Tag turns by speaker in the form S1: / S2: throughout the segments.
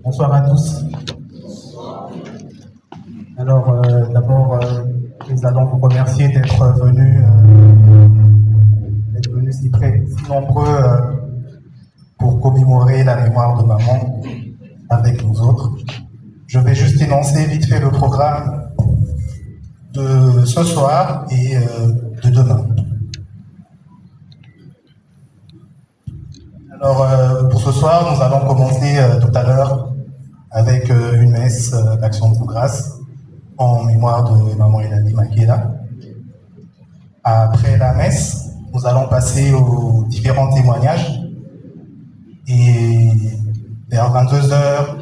S1: Bonsoir à tous. Alors, d'abord, nous allons vous remercier d'être venus si nombreux pour commémorer la mémoire de maman avec nous autres. Je vais juste énoncer vite fait le programme de ce soir et de demain. Alors, pour ce soir, nous allons commencer tout à l'heure avec une messe d'action de grâce en mémoire de maman Elali Makela. Après la messe, nous allons passer aux différents témoignages et vers 22h,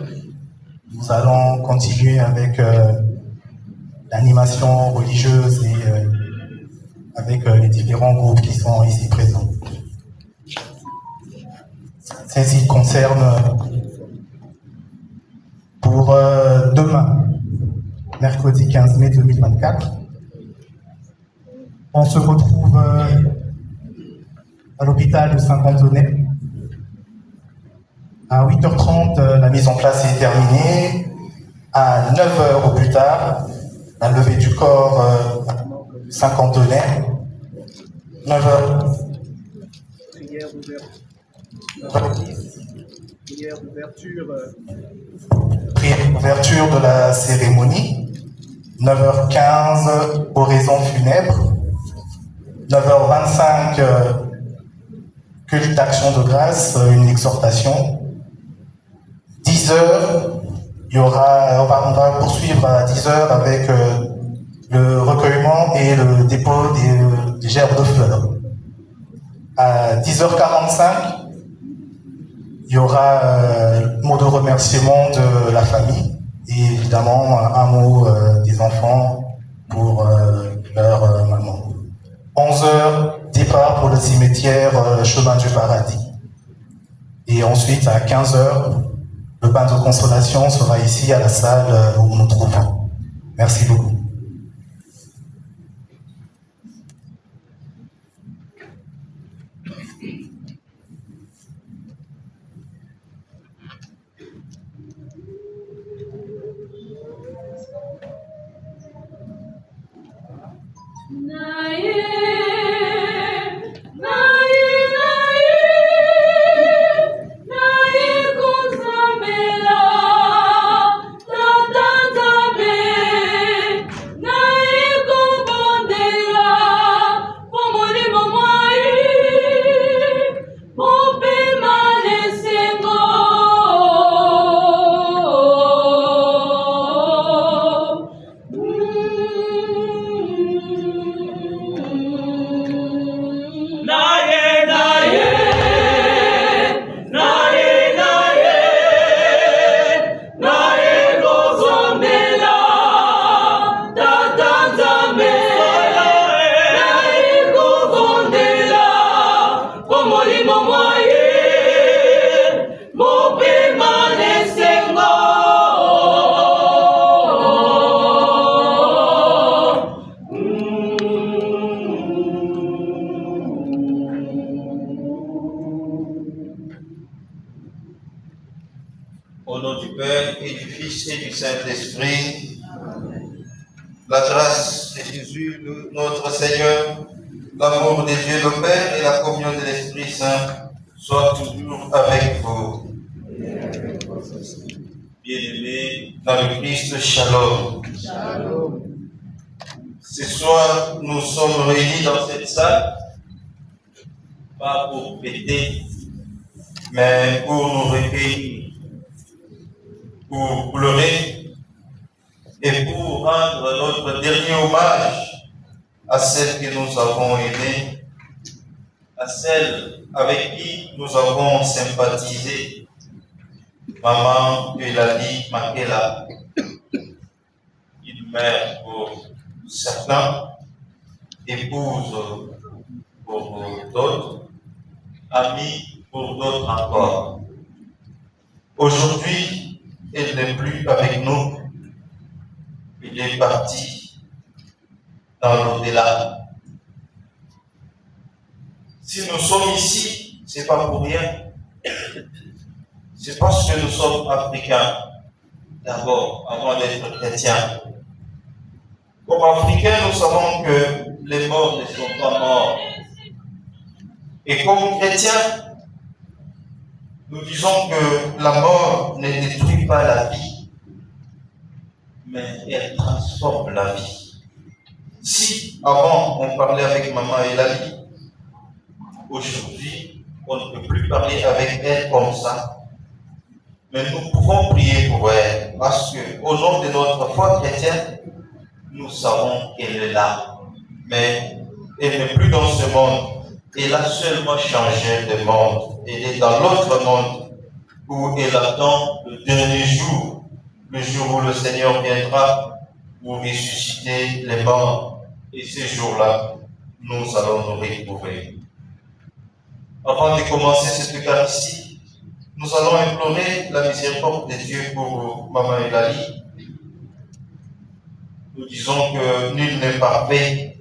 S1: nous allons continuer avec l'animation religieuse et avec les différents groupes qui sont ici présents. Ceci concerne pour demain, mercredi 15 mai 2024. On se retrouve à l'hôpital de Saint-Antoine. À 8h30, la mise en place est terminée. À 9h au plus tard, la levée du corps à Saint-Antoine. 9h.
S2: Prière ouverte. 9h10. Prière d'ouverture.
S1: Prière d'ouverture de la cérémonie. 9h15, oraison funèbre. 9h25, culte d'action de grâce, une exhortation. 10h, on va poursuivre à 10h avec le recueillement et le dépôt des gerbes de fleurs. À 10h45, il y aura mot de remerciement de la famille et évidemment un mot des enfants pour leur maman. 11h, départ pour le cimetière Chemin du Paradis. Et ensuite, à 15h, le bain de consolation sera ici à la salle où nous nous trouvons. Merci beaucoup.
S3: Au nom du Père et du Fils et du Saint-Esprit, la grâce de Jésus, notre Seigneur, l'amour de Dieu le Père et la communion de l'Esprit Saint soient toujours avec vous. Bien-aimés dans le Christ, Shalom. Shalom. Ce soir, nous sommes réunis dans cette salle, pas pour fêter, mais pour nous recueillir, pour pleurer et pour rendre notre dernier hommage à celle que nous avons aimée, à celle avec qui nous avons sympathisé, maman Elali Makela, une mère pour certains, épouse pour d'autres, amie pour d'autres encore. Aujourd'hui, elle n'est plus avec nous. Il est parti dans l'au-delà. Si nous sommes ici, ce n'est pas pour rien. C'est parce que nous sommes africains, d'abord, avant d'être chrétiens. Comme Africains, nous savons que les morts ne sont pas morts. Et comme chrétiens, nous disons que la mort ne détruit pas la vie, mais elle transforme la vie. Si avant on parlait avec maman Elali, aujourd'hui on ne peut plus parler avec elle comme ça. Mais nous pouvons prier pour elle, parce qu'au nom de notre foi chrétienne, nous savons qu'elle est là. Mais elle n'est plus dans ce monde. Elle a seulement changé de monde. Elle est dans l'autre monde où elle attend le dernier jour, le jour où le Seigneur viendra pour ressusciter les morts. Et ce jour-là, nous allons nous retrouver. Avant de commencer cette Eucharistie, nous allons implorer la miséricorde de Dieu pour Maman Elali. Nous disons que nul n'est parfait.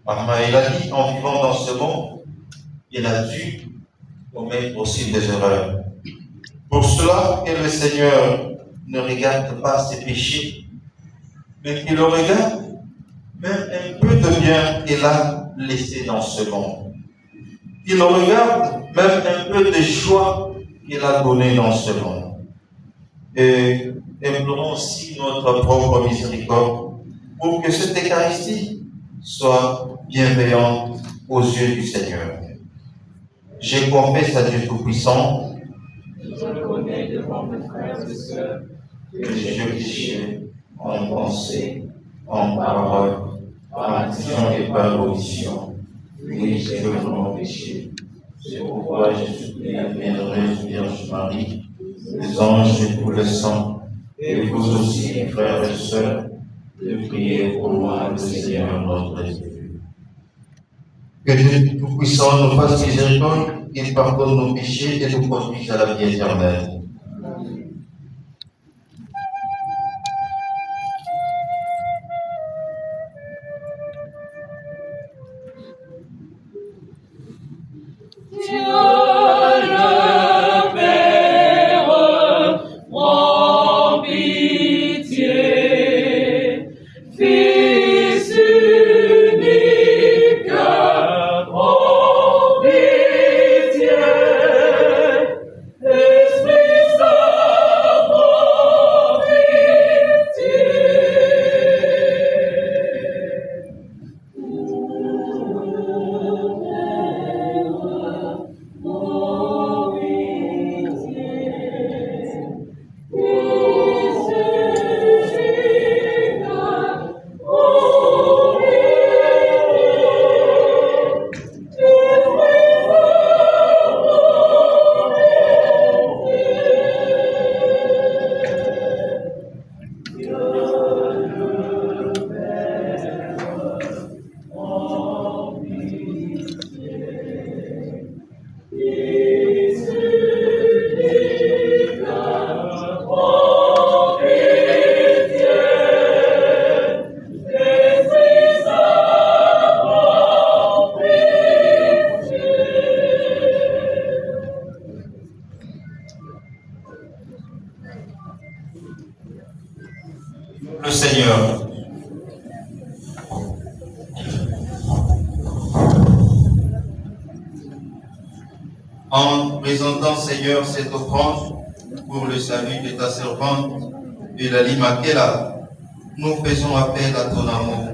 S3: Maman Elali, en vivant dans ce monde, elle a dû commettre aussi des erreurs. Pour cela, que le Seigneur ne regarde pas ses péchés, mais qu'il regarde même un peu de bien qu'elle a laissé dans ce monde. Qu'il regarde même un peu de joie qu'il a donné dans ce monde. Et implorons aussi notre propre miséricorde pour que cette Eucharistie soit bienveillante aux yeux du Seigneur. Je confesse à Dieu Tout-Puissant,
S4: je reconnais devant mes frères et sœurs
S3: que j'ai péché en pensée, en parole, par action et par omission. Oui, j'ai vraiment péché. C'est pourquoi je supplie la bienheureuse Vierge Marie, les anges et tous les saints, et vous aussi, frères et sœurs, de prier pour moi, le Seigneur notre Dieu. Que Dieu Tout-Puissant nous fasse miséricorde, qu'il pardonne nos péchés et nous conduise à la vie éternelle. Le Seigneur. En présentant, Seigneur, cette offrande pour le salut de ta servante Elali Makela, nous faisons appel à ton amour.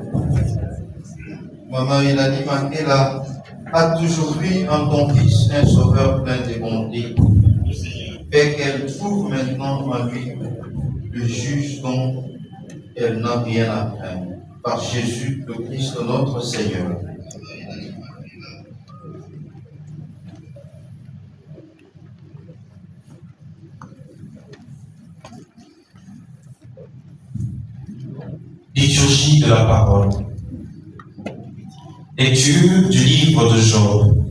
S3: Maman Elali Makela a toujours vu en ton Fils un sauveur plein de bonté. Fais qu'elle trouve maintenant en lui le juge dont elle n'a rien à craindre. Par Jésus, le Christ, notre Seigneur.
S5: Liturgie de la parole. Lecture du livre de Job.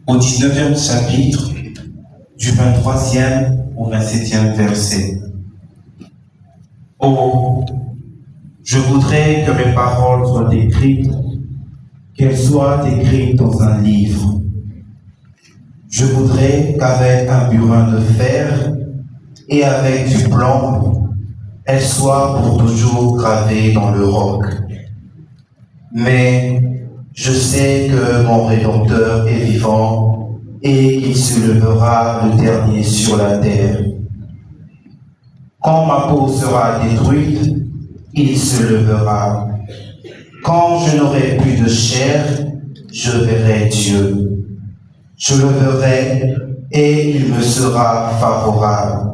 S5: Au 19e chapitre, du 23e au 27e verset. Oh, je voudrais que mes paroles soient écrites, qu'elles soient écrites dans un livre. Je voudrais qu'avec un burin de fer et avec du plomb, elle soit pour toujours gravée dans le roc. Mais je sais que mon Rédempteur est vivant et qu'il se lèvera le dernier sur la terre. Quand ma peau sera détruite, il se lèvera. Quand je n'aurai plus de chair, je verrai Dieu. Je le verrai et il me sera favorable.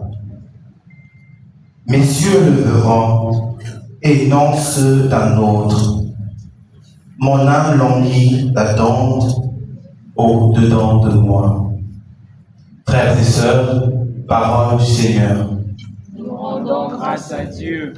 S5: Mes yeux le verront et non ceux d'un autre. Mon âme languit d'attendre au-dedans de moi. Frères et sœurs, parole du Seigneur.
S4: Nous rendons grâce à Dieu.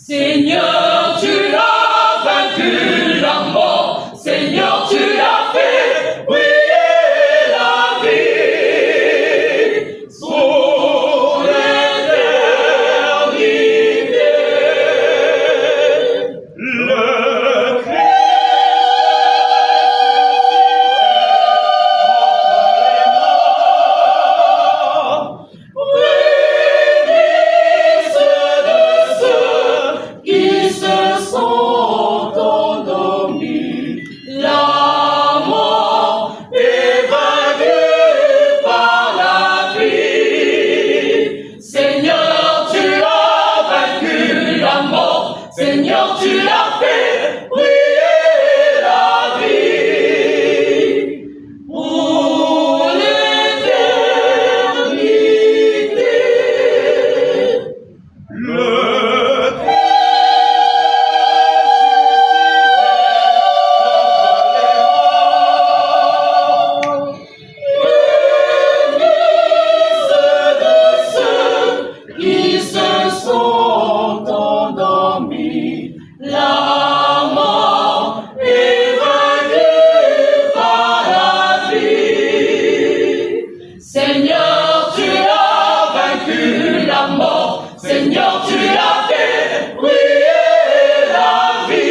S6: Seigneur, tu as vaincu la mort. Seigneur, tu as fait briller la vie sur l'éternité. Le Christ Seigneur, tu as fait briller la vie pour l'éternité. Le Seigneur, tu as vaincu la mort. Seigneur, tu as fait briller la vie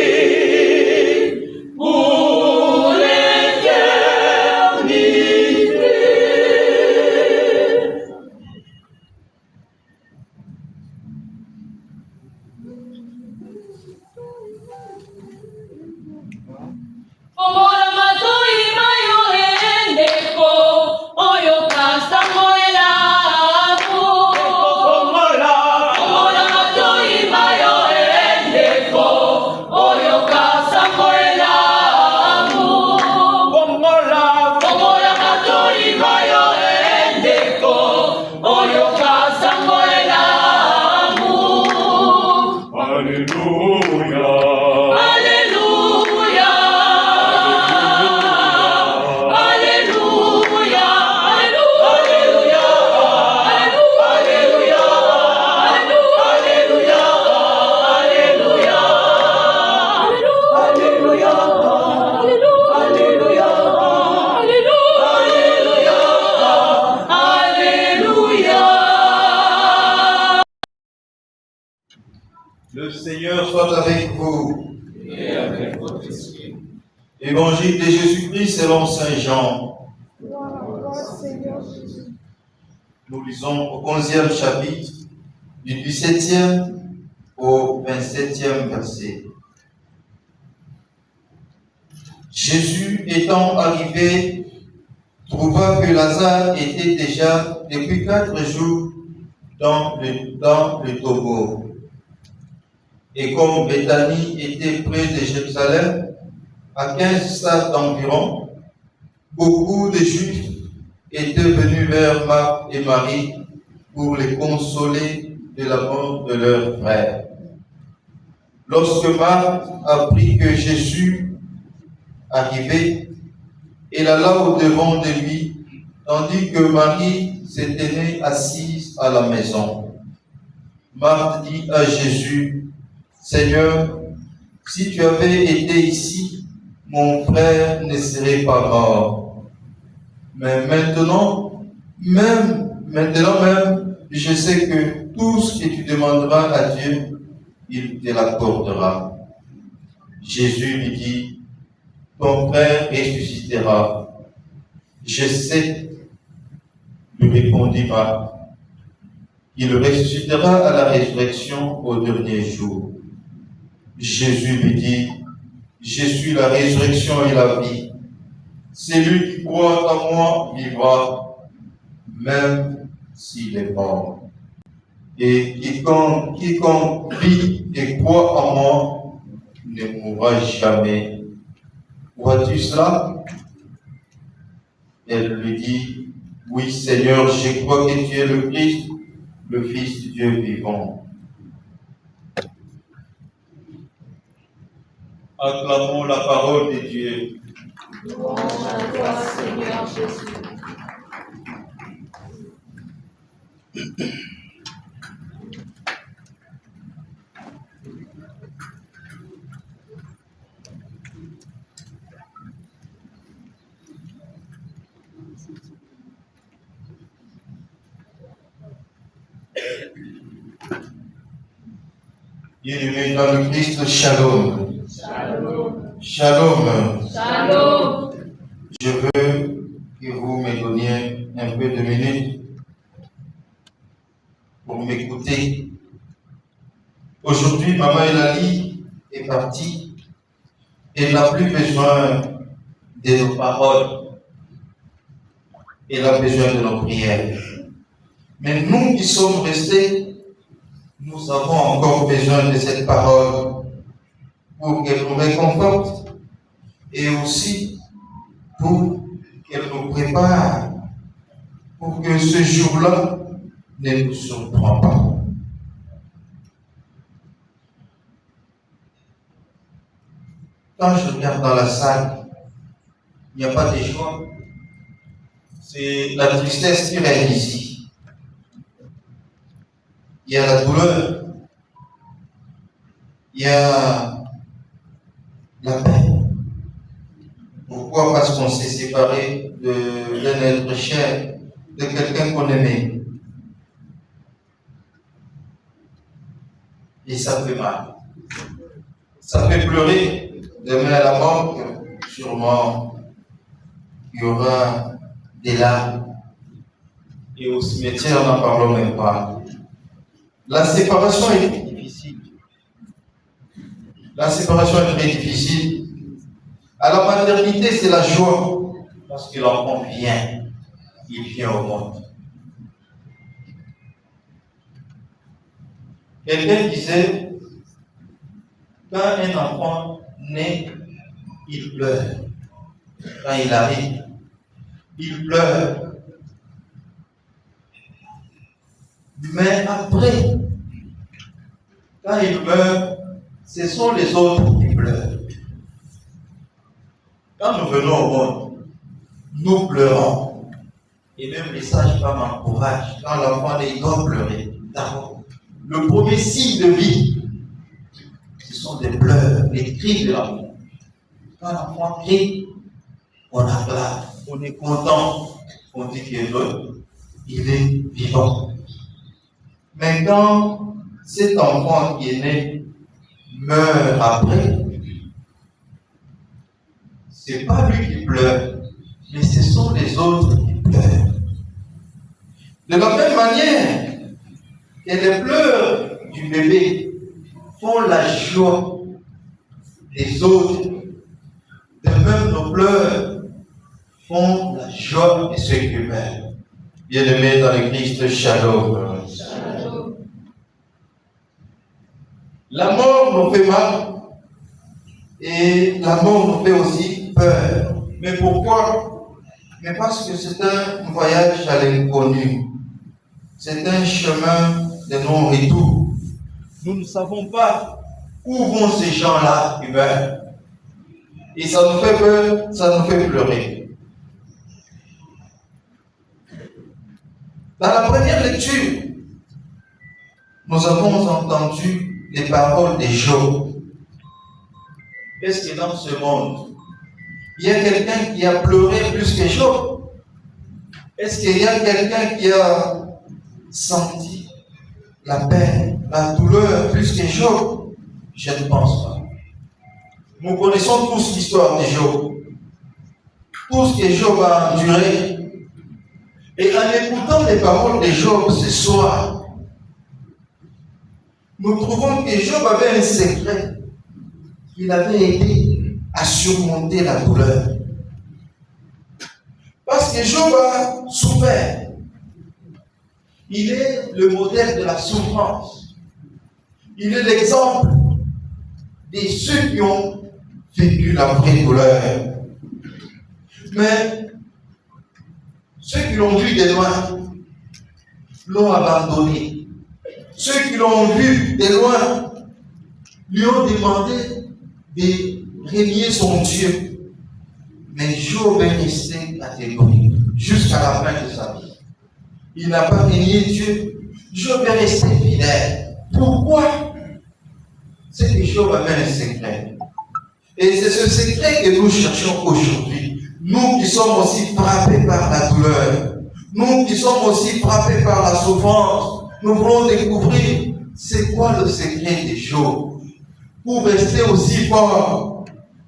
S6: pour l'éternité.
S3: Le Seigneur soit avec vous.
S4: Et avec votre esprit.
S3: Évangile de Jésus-Christ selon Saint Jean. Nous lisons au 11e chapitre, du 17e au 27e verset. Jésus étant arrivé, trouva que Lazare était déjà depuis 4 jours dans le tombeau. Et comme Béthanie était près de Jérusalem, à 15 stades d'environ, beaucoup de Juifs étaient venus vers Marthe et Marie pour les consoler de la mort de leur frère. Lorsque Marthe apprit que Jésus arrivait, elle alla au-devant de lui, tandis que Marie se tenait assise à la maison. Marthe dit à Jésus: Seigneur, si tu avais été ici, mon frère ne serait pas mort. Mais maintenant même, je sais que tout ce que tu demanderas à Dieu, il te l'accordera. Jésus lui dit, ton frère ressuscitera. Je sais, lui répondit Marc, il ressuscitera à la résurrection au dernier jour. Jésus lui dit, je suis la résurrection et la vie. Celui qui croit en moi vivra, même s'il est mort. Et quiconque vit et croit en moi ne mourra jamais. Vois-tu cela? Elle lui dit, oui Seigneur, je crois que tu es le Christ, le Fils du Dieu vivant. Acclamons la parole de Dieu.
S6: Louange à toi, Seigneur Jésus.
S3: Bien-aimés dans le Christ, shalom.
S6: Shalom.
S3: Shalom.
S6: Shalom.
S3: Je veux que vous me donniez un peu de minutes pour m'écouter. Aujourd'hui, Maman Elali est partie. Elle n'a plus besoin de nos paroles. Elle a besoin de nos prières. Mais nous qui sommes restés, nous avons encore besoin de cette parole pour qu'elle nous réconforte et aussi pour qu'elle nous prépare pour que ce jour-là ne nous surprend pas. Quand je regarde dans la salle, il n'y a pas de joie. C'est la tristesse qui règne ici. Il y a la douleur. Il y a la peine. Pourquoi? Parce qu'on s'est séparé d'un être cher, de quelqu'un qu'on aimait. Et ça fait mal. Ça fait pleurer. Demain à la mort, sûrement, il y aura des larmes. Et au cimetière, n'en parlons même pas. La séparation est difficile. La séparation est très difficile. À la maternité, c'est la joie. Parce que l'enfant vient. Il vient au monde. Quelqu'un disait, quand un enfant naît, il pleure. Quand il arrive, il pleure. Mais après, quand il meurt, ce sont les autres qui pleurent. Quand nous venons au monde, nous pleurons. Et même les sages-femmes encouragent. Quand l'enfant naît, il doit pleurer. D'abord, le premier signe de vie, ce sont des pleurs, les cris de l'enfant. Quand l'enfant crie, on acclame, on est content, on dit qu'il est heureux, il est vivant. Mais quand cet enfant qui est né meurt après, c'est pas lui qui pleure, mais ce sont les autres qui pleurent. De la même manière que les pleurs du bébé font la joie des autres, de même nos pleurs font la joie de ceux qui meurent. Bien-aimés dans le Christ, shalom.
S6: Shalom.
S3: La mort nous fait mal et la mort nous fait aussi peur. Mais pourquoi? Mais parce que c'est un voyage à l'inconnu. C'est un chemin de non-retour. Nous ne savons pas où vont ces gens-là qui meurent. Et ça nous fait peur, ça nous fait pleurer. Dans la première lecture, nous avons entendu les paroles de Job. est-ce que dans ce monde, il y a quelqu'un qui a pleuré plus que Job? Est-ce qu'il y a quelqu'un qui a senti la peine, la douleur plus que Job? Je ne pense pas. Nous connaissons tous l'histoire de Job. Tout ce que Job a enduré. Et en écoutant les paroles de Job ce soir, nous trouvons que Job avait un secret. Il avait aidé à surmonter la douleur. Parce que Job a souffert. Il est le modèle de la souffrance. Il est l'exemple de ceux qui ont vécu la vraie douleur. Mais ceux qui l'ont vu de loin l'ont abandonné. Ceux qui l'ont vu de loin lui ont demandé de renier son Dieu. Mais Job est resté catégorique jusqu'à la fin de sa vie. Il n'a pas renié Dieu. Job est resté fidèle. Pourquoi? C'est que Job avait un secret. Et c'est ce secret que nous cherchons aujourd'hui. Nous qui sommes aussi frappés par la douleur. Nous qui sommes aussi frappés par la souffrance. Nous voulons découvrir c'est quoi le secret de Job. Pour rester aussi fort.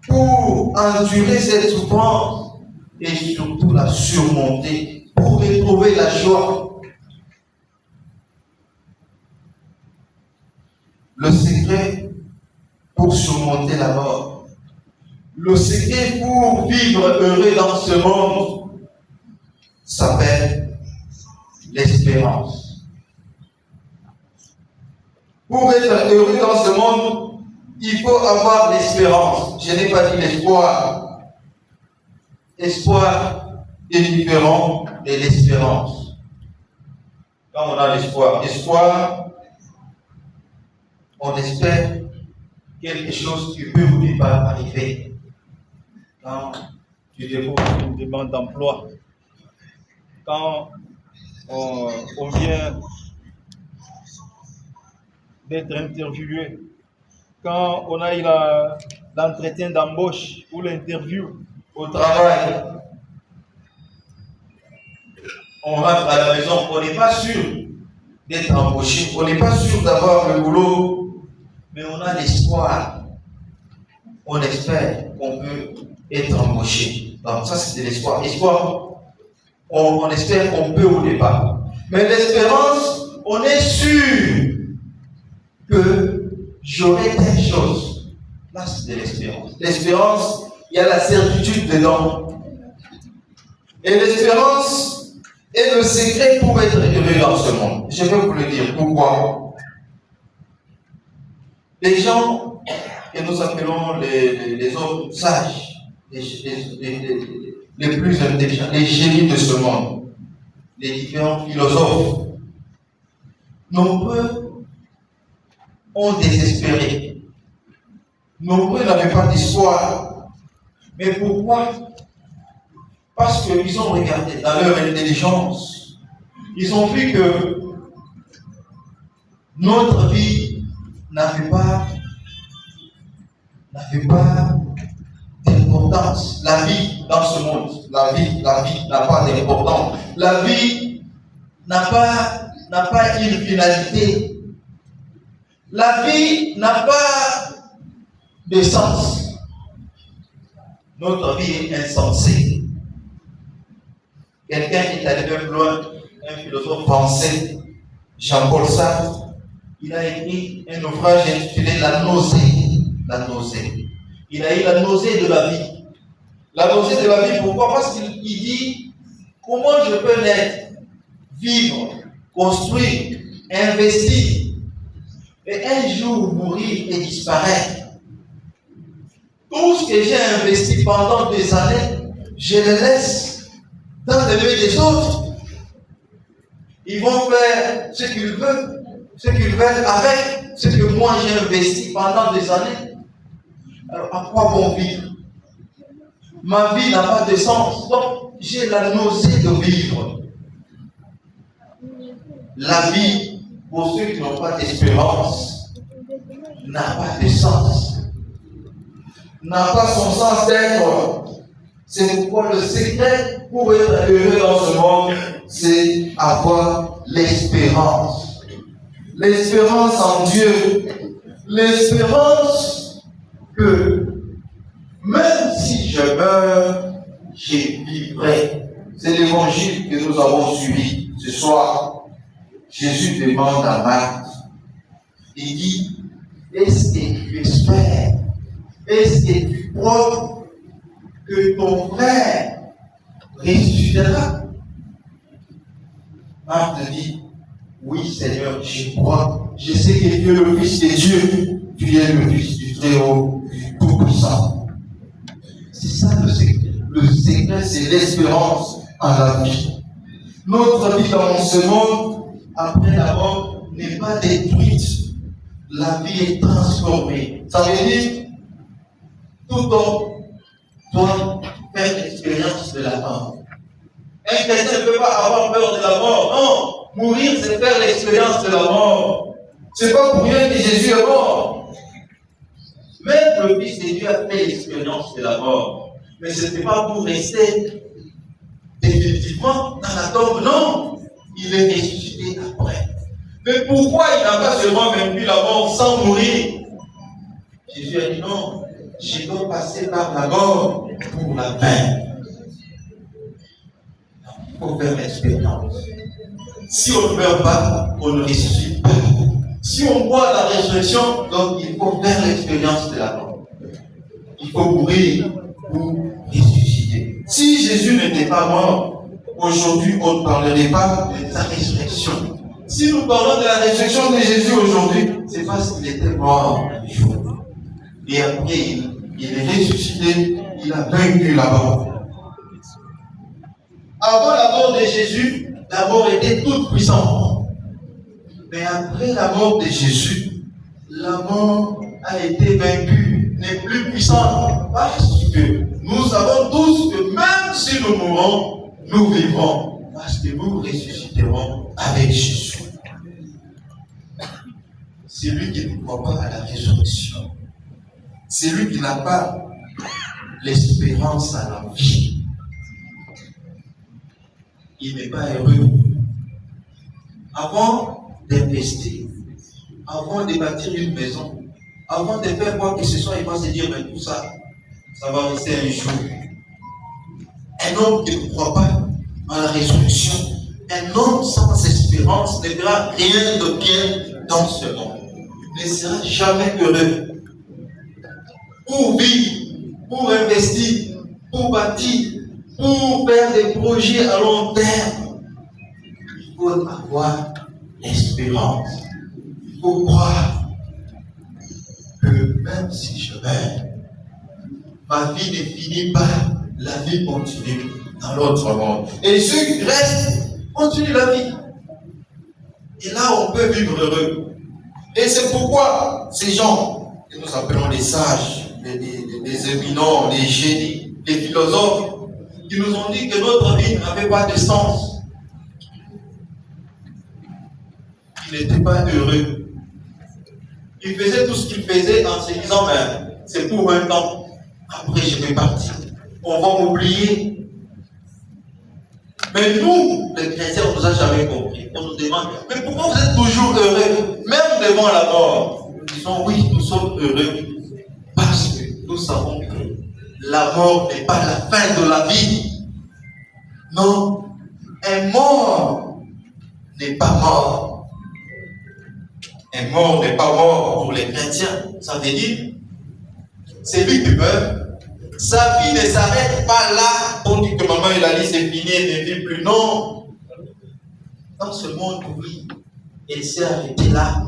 S3: Pour endurer cette souffrance. Et surtout la surmonter. Pour retrouver la joie. Le secret pour surmonter la mort. Le secret pour vivre heureux dans ce monde s'appelle l'espérance. Pour être heureux dans ce monde, il faut avoir l'espérance. Je n'ai pas dit l'espoir. Espoir est différent de l'espérance. Quand on a l'espoir, on espère quelque chose qui peut ou ne pas arriver. Quand tu déposes une demande d'emploi, quand on vient d'être interviewé, quand on a eu l'entretien d'embauche ou l'interview au travail, on rentre à la maison, on n'est pas sûr d'être embauché, on n'est pas sûr d'avoir le boulot, mais on a l'espoir. On espère qu'on peut être embauché. Donc ça c'est de l'espoir. L'espoir, on espère qu'on peut au départ. Mais l'espérance, on est sûr que j'aurai telle chose. Là c'est de l'espérance. L'espérance, il y a la certitude dedans. Et l'espérance est le secret pour être heureux dans ce monde. Je vais vous le dire. Pourquoi? Les gens que nous appelons les hommes sages, les plus intelligents, les génies de ce monde, les différents philosophes, nombreux ont désespéré. Nombreux n'avaient pas d'espoir. Mais pourquoi? Parce qu'ils ont regardé dans leur intelligence. Ils ont vu que notre vie n'avait pas d'importance. La vie dans ce monde, la vie n'a pas d'importance. La vie n'a pas une finalité. La vie n'a pas de sens. Notre vie est insensée. Quelqu'un est allé même loin, un philosophe français, Jean-Paul Sartre, il a écrit un ouvrage intitulé La nausée. La nausée. Il a eu la nausée de la vie. La nausée de la vie, pourquoi? Parce qu'il dit comment je peux naître, vivre, construire, investir, et un jour mourir et disparaître. Tout ce que j'ai investi pendant des années, je le laisse dans les mains des autres. Ils vont faire ce qu'ils veulent avec ce que moi j'ai investi pendant des années. Alors à quoi bon vivre? Ma vie n'a pas de sens. Donc j'ai la nausée de vivre. La vie, pour ceux qui n'ont pas d'espérance, n'a pas de sens. n'a pas son sens d'être. C'est pourquoi le secret pour être heureux dans ce monde, c'est avoir l'espérance. L'espérance en Dieu. L'espérance que même si je meurs, je vivrai. C'est l'évangile que nous avons suivi ce soir. Jésus demande à Marthe, il dit, est-ce que tu espères? Est-ce que tu crois que ton frère ressuscitera? Marthe dit, oui Seigneur, je crois. Je sais que tu es le Fils de Dieu. Tu es le Fils du Très-Haut, du Tout-Puissant. C'est ça le secret. Le secret, c'est l'espérance en la vie. Notre vie dans ce monde, après la mort, n'est pas détruite. La vie est transformée. Ça veut dire, tout homme doit faire l'expérience de la mort. Un chrétien ne peut pas avoir peur de la mort. Non, mourir, c'est faire l'expérience de la mort. C'est pas pour rien que Jésus est mort. Même le Fils de Dieu a fait l'expérience de la mort. Mais ce n'était pas pour rester définitivement dans la tombe, non. Il est ressuscité après. Mais pourquoi il n'a pas seulement vaincu la mort sans mourir? Jésus a dit non, je dois passer par la mort pour la vaincre. Il faut faire l'expérience. Si on ne meurt pas, on ne ressuscite pas. Si on voit la résurrection, donc il faut faire l'expérience de la mort. Il faut mourir pour ressusciter. Si Jésus n'était pas mort, aujourd'hui on ne parlerait pas de sa résurrection. Si nous parlons de la résurrection de Jésus aujourd'hui, c'est parce qu'il était mort un jour. Et après, il est ressuscité, il a vaincu la mort. Avant la mort de Jésus, la mort était toute puissante. Mais après la mort de Jésus, la mort a été vaincue, n'est plus puissante. Parce que nous savons tous que même si nous mourons, nous vivrons. Parce que nous ressusciterons avec Jésus. C'est lui qui ne croit pas à la résurrection. C'est lui qui n'a pas l'espérance à la vie. Il n'est pas heureux. Avant d'investir, avant de bâtir une maison, avant de faire quoi que ce soit, il va se dire, mais tout ça, ça va rester un jour. Un homme qui ne croit pas à la résurrection, un homme sans espérance ne verra rien de bien dans ce monde. Il ne sera jamais heureux. Pour vivre, pour investir, pour bâtir, pour faire des projets à long terme, il faut avoir l'espérance. Il faut croire que même si je meurs, ma vie ne finit pas, la vie continue dans l'autre monde. Et ceux qui restent continuent la vie. Et là, on peut vivre heureux. Et c'est pourquoi ces gens que nous appelons les sages, les éminents, les génies, les philosophes, qui nous ont dit que notre vie n'avait pas de sens. Ils n'étaient pas heureux. Ils faisaient tout ce qu'ils faisaient en se disant, mais c'est pour un temps. Après, je vais partir. On va m'oublier. Mais nous, les chrétiens, on ne nous a jamais compris. On nous demande, mais pourquoi vous êtes toujours heureux, même devant la mort? Nous disons, oui, nous sommes heureux. Parce que nous savons que la mort n'est pas la fin de la vie. Non, un mort n'est pas mort. Un mort n'est pas mort pour les chrétiens. Ça veut dire, c'est lui qui meurt. Sa vie ne s'arrête pas là. On dit que maman, il a dit c'est fini, elle ne vit plus. Non. Dans ce monde, oui, elle s'est arrêtée là.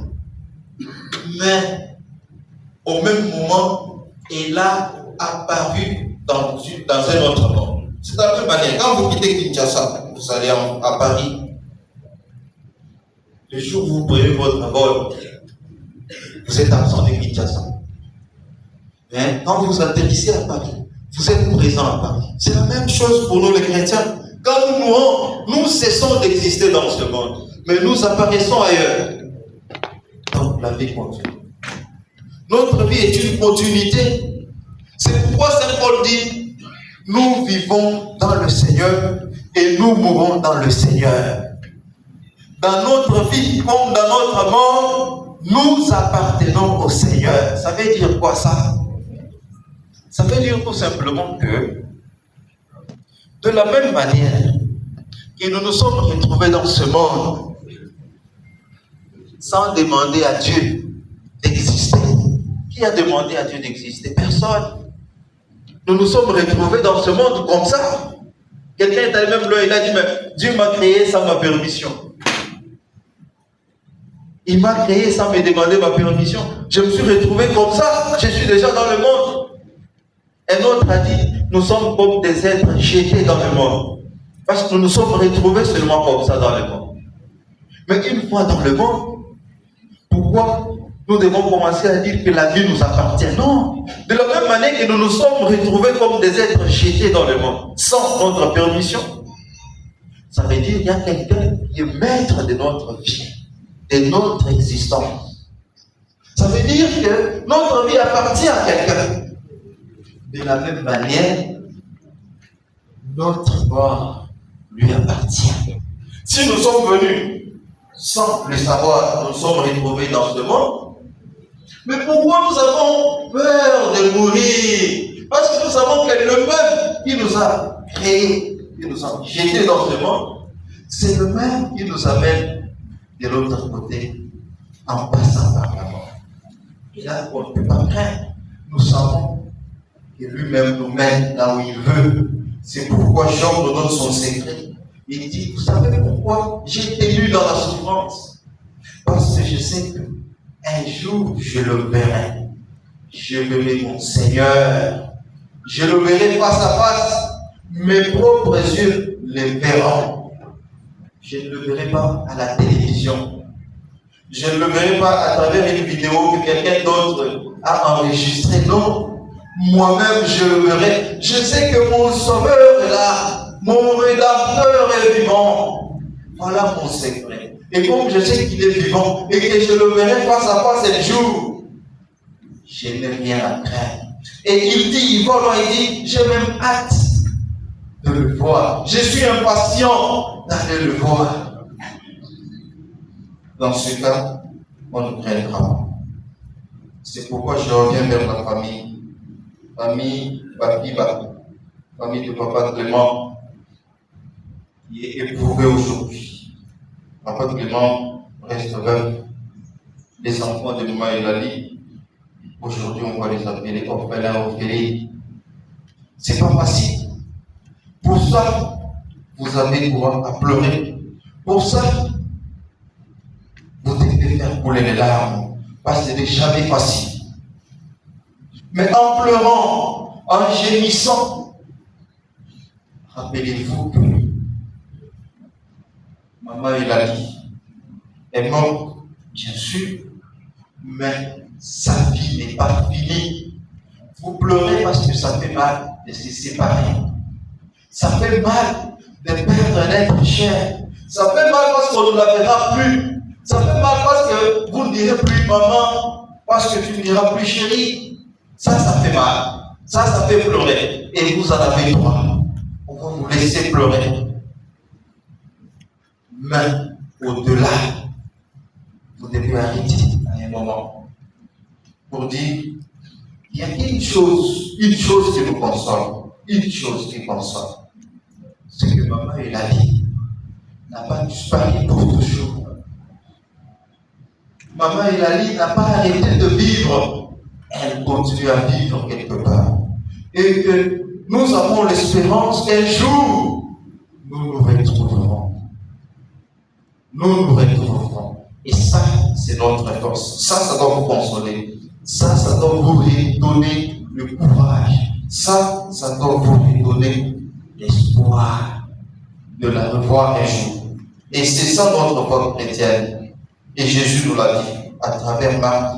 S3: Mais au même moment, elle a apparu dans un autre monde. C'est de la même manière. Quand vous quittez Kinshasa, vous allez à Paris. Le jour où vous prenez votre vol, vous êtes absent de Kinshasa. Mais quand vous atterrissez à Paris, vous êtes présent à Paris. C'est la même chose pour nous les chrétiens. Quand nous mourons, nous cessons d'exister dans ce monde. Mais nous apparaissons ailleurs. Donc la vie continue. Notre vie est une continuité. C'est pourquoi Saint Paul dit, nous vivons dans le Seigneur et nous mourrons dans le Seigneur. Dans notre vie comme dans notre mort, nous appartenons au Seigneur. Ça veut dire quoi ça? Ça veut dire tout simplement que, de la même manière que nous nous sommes retrouvés dans ce monde, sans demander à Dieu d'exister. Qui a demandé à Dieu d'exister? Personne. Nous nous sommes retrouvés dans ce monde comme ça. Quelqu'un est allé même là, il a dit, mais Dieu m'a créé sans ma permission. Il m'a créé sans me demander ma permission. Je me suis retrouvé comme ça. Je suis déjà dans le monde. Un autre a dit, nous sommes comme des êtres jetés dans le monde. Parce que nous nous sommes retrouvés seulement comme ça dans le monde. Mais une fois dans le monde, pourquoi nous devons commencer à dire que la vie nous appartient? Non. De la même manière que nous nous sommes retrouvés comme des êtres jetés dans le monde, sans notre permission. Ça veut dire qu'il y a quelqu'un qui est maître de notre vie, de notre existence. Ça veut dire que notre vie appartient à quelqu'un. De la même manière, notre mort lui appartient. Si nous sommes venus sans le savoir, nous sommes retrouvés dans ce monde, mais pourquoi nous avons peur de mourir? Parce que nous savons que le même qui nous a créés, qui nous a jetés dans ce monde, c'est le même qui nous amène de l'autre côté en passant par la mort. Et là, on ne peut pas craindre. Nous savons que lui-même nous mène là où il veut. C'est pourquoi Jean nous donne son secret. Il dit, vous savez pourquoi j'ai tenu dans la souffrance? Parce que je sais qu'un jour je le verrai. Je verrai mon Seigneur. Je le verrai face à face. Mes propres yeux le verront. Je ne le verrai pas à la télévision. Je ne le verrai pas à travers une vidéo que quelqu'un d'autre a enregistrée. Non. Moi-même, je le verrai. Je sais que mon Sauveur est là. Mon Rédempteur est vivant. Voilà mon secret. Et comme je sais qu'il est vivant et que je le verrai face à face un jour, je n'ai rien à craindre. Et il dit, il dit, j'ai même hâte de le voir. Je suis impatient d'aller le voir. Dans ce cas, on ne craindra pas. C'est pourquoi je reviens vers la famille. Famille Bakiba, famille de Papa Clément, qui est éprouvée aujourd'hui. Papa Clément reste veuf. Les enfants de Maman Elali, aujourd'hui on va les appeler orphelins, orphelines. C'est pas facile. Pour ça, vous avez droit à pleurer. Pour ça, vous devez faire couler les larmes, parce que ce n'est jamais facile. Mais en pleurant, en gémissant, rappelez-vous que Maman Elali est morte, bien sûr, mais sa vie n'est pas finie. Vous pleurez parce que ça fait mal de se séparer. Ça fait mal de perdre un être cher. Ça fait mal parce qu'on ne la verra plus. Ça fait mal parce que vous ne direz plus maman, parce que tu ne diras plus chérie. Ça fait mal. Ça fait pleurer. Et vous en avez droit. On va vous laisser pleurer. Mais au-delà, vous devez arrêter à un moment pour dire, il y a une chose qui nous console. Une chose qui console. C'est que Maman Elali n'a pas disparu pour toujours. Maman Elali n'a pas arrêté de vivre. Elle continue à vivre quelque part. Et que nous avons l'espérance qu'un jour, nous nous retrouverons. Nous nous retrouverons. Et ça, c'est notre force. Ça doit vous consoler. Ça doit vous redonner le courage. Ça doit vous redonner l'espoir de la revoir un jour. Et c'est ça notre foi chrétienne. Et Jésus nous l'a dit à travers Marc.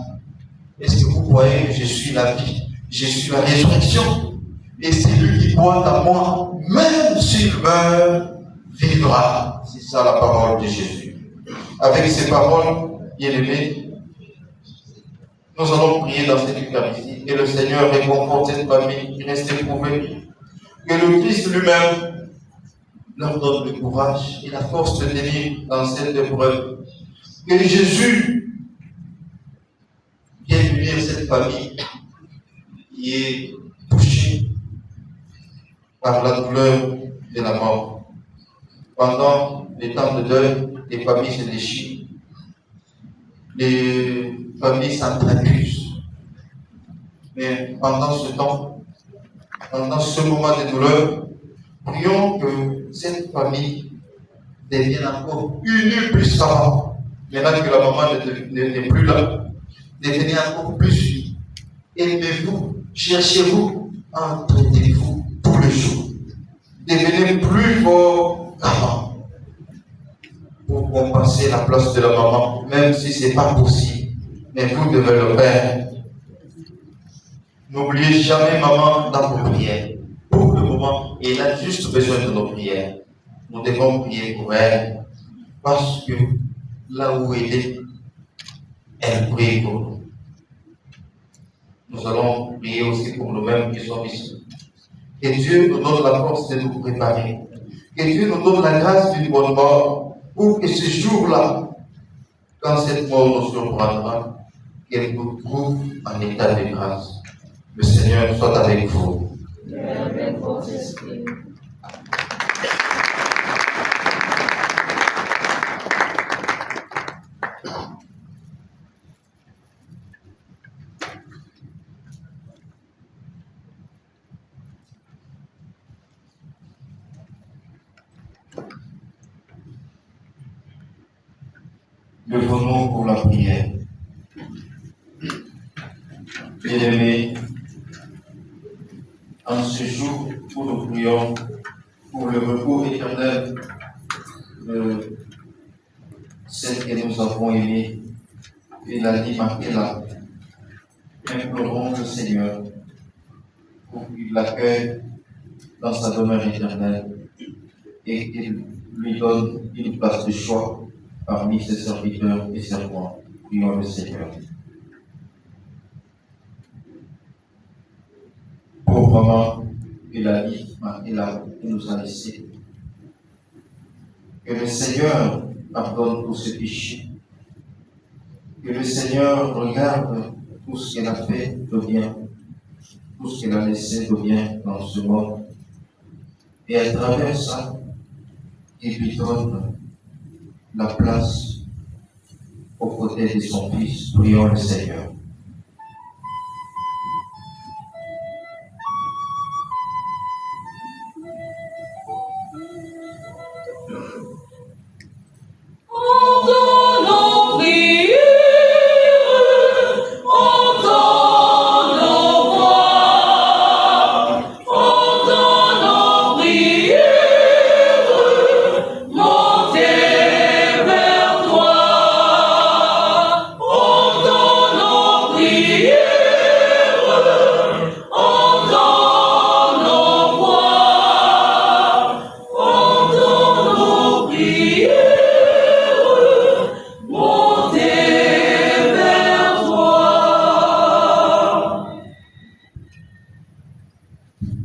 S3: Est-ce que vous croyez que je suis la vie? Je suis la résurrection. Et c'est lui qui croit à moi, même s'il meurt, vivra. C'est ça la parole de Jésus. Avec ces paroles, bien-aimés, Nous allons prier dans cette Eucharistie et le Seigneur réconforte cette famille qui reste éprouvée. Que le Christ lui-même leur donne le courage et la force de tenir dans cette épreuve. Que Jésus vienne unir cette famille qui est touchée par la douleur de la mort. Pendant les temps de deuil, les familles se déchirent, les familles s'entrecusent. Mais pendant ce temps, pendant ce moment de douleur, prions que cette famille devienne encore unie plus qu'avant. Maintenant que la maman n'est plus là, devenez encore plus unie. Aimez-vous, cherchez-vous, entraînez-vous tous les jours. Devenez plus fort qu'avant pour compenser la place de la maman, même si ce n'est pas possible. Mais vous devez le faire. N'oubliez jamais maman dans vos prières. Pour le moment, elle a juste besoin de nos prières. Nous devons prier pour elle parce que là où elle est, elle prie pour nous. Nous allons prier aussi pour nous-mêmes qui sommes ici. Que Dieu nous donne la force de nous préparer. Que Dieu nous donne la grâce d'une bonne mort pour que ce jour-là, quand cette mort nous surprendra, qu'elle nous trouve en état de grâce. Le Seigneur soit avec vous.
S6: Et avec votre esprit.
S3: Levons-nous pour la prière. Bien-aimés, en ce jour où nous prions pour le repos éternel de celle que nous avons aimée, et la vie marquée là, implorons le Seigneur pour qu'il l'accueille dans sa demeure éternelle et qu'il lui donne une place de choix parmi ses serviteurs et servants. Prions le Seigneur. Pour maman et la vie marquée là qui nous a laissé. Que le Seigneur pardonne tous ses péchés. Que le Seigneur regarde tout ce qu'elle a fait de bien, tout ce qu'elle a laissé de bien dans ce monde. Et à travers ça, il lui donne la place aux côtés de son Fils. Prions le Seigneur.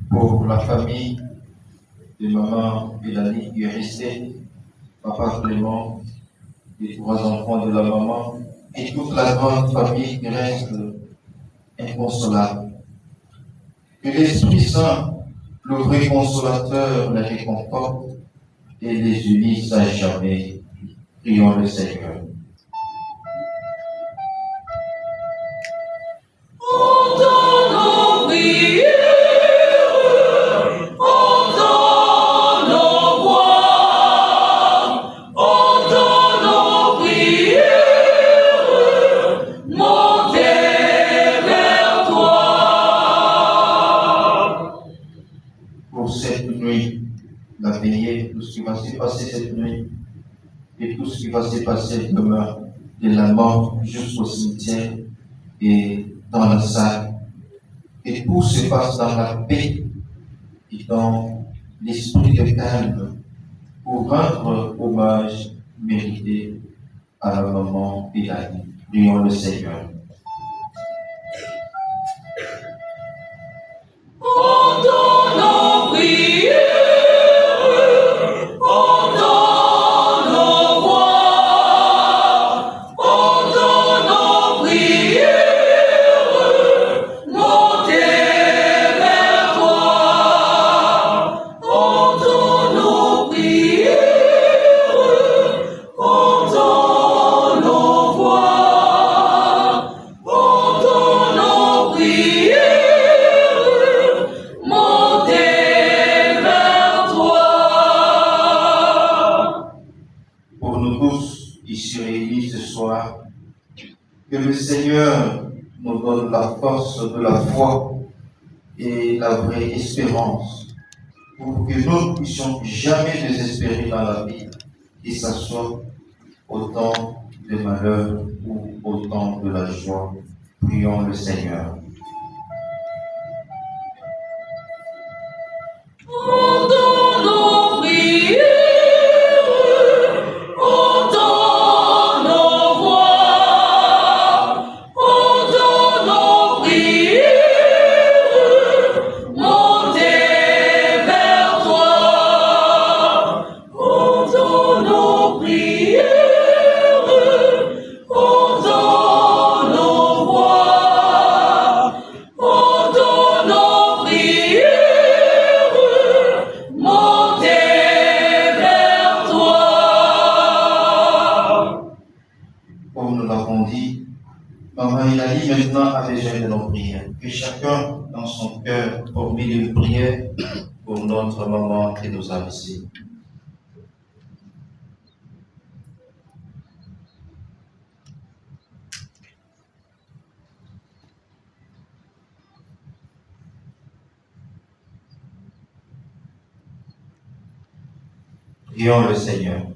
S3: Pour la famille de maman Mélanie qui est restée, papa Clément, les 3 enfants de la maman et toute la grande famille qui reste inconsolable. Que l'Esprit Saint, le vrai consolateur, les réconforte et les unisse à jamais. Prions le Seigneur. La veillée, tout ce qui va se passer cette nuit et tout ce qui va se passer demain, de la mort jusqu'au cimetière et dans la salle. Et tout se passe dans la paix et dans l'esprit de calme pour rendre hommage mérité à la maman Mélanie. Prions le Seigneur. Que le Seigneur nous donne la force de la foi et la vraie espérance pour que nous ne puissions jamais désespérer dans la vie, que ce soit au temps de malheur ou au temps de la joie. Prions le Seigneur.
S6: Entends nos prières, entends nos voix, entends nos prières, montez vers toi. Entends nos prières, entends nos voix, entends nos prières. Montez vers toi.
S3: Comme nous l'avons dit, Maman Hilali maintenant a besoin de nos prières. Que chacun dans son cœur formule une prière pour notre maman qui nous a laissés. Prions le Seigneur.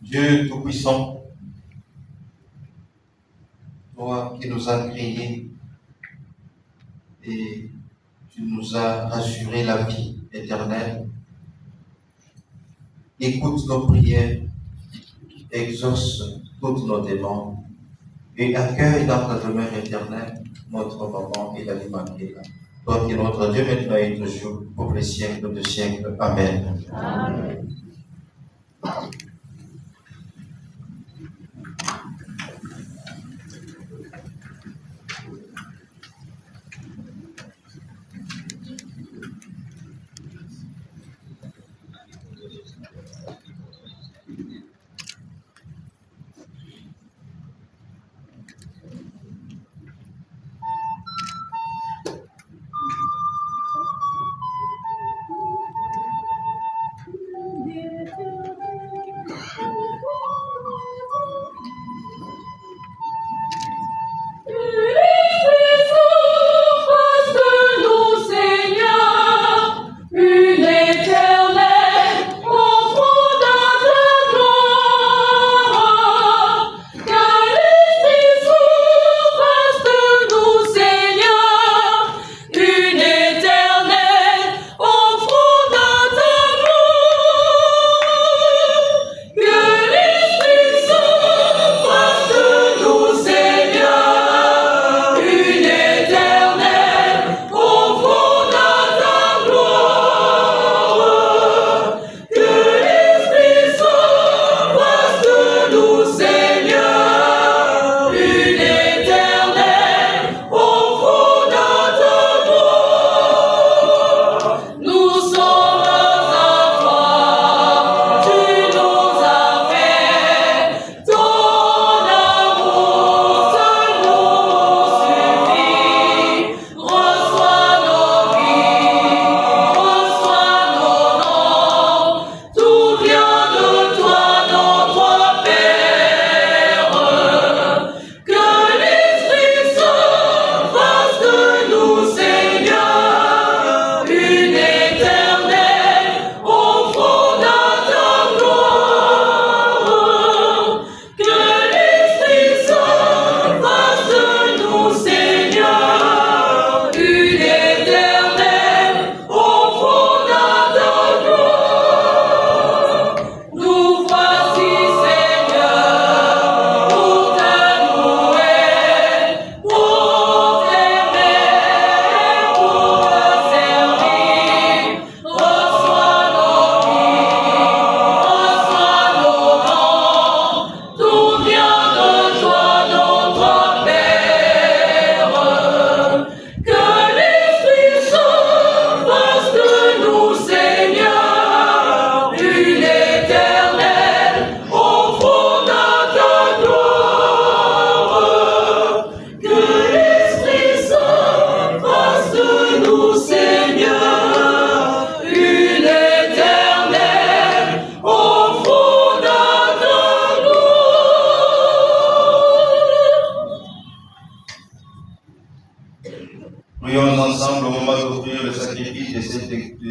S3: Dieu Tout-Puissant, toi qui nous as créés et tu nous as assuré la vie éternelle, écoute nos prières, exauce toutes nos demandes et accueille dans ta demeure éternelle notre maman et la vie Mandela. Toi qui es notre Dieu maintenant et toujours, pour les siècles de siècles. Amen.
S6: Amen.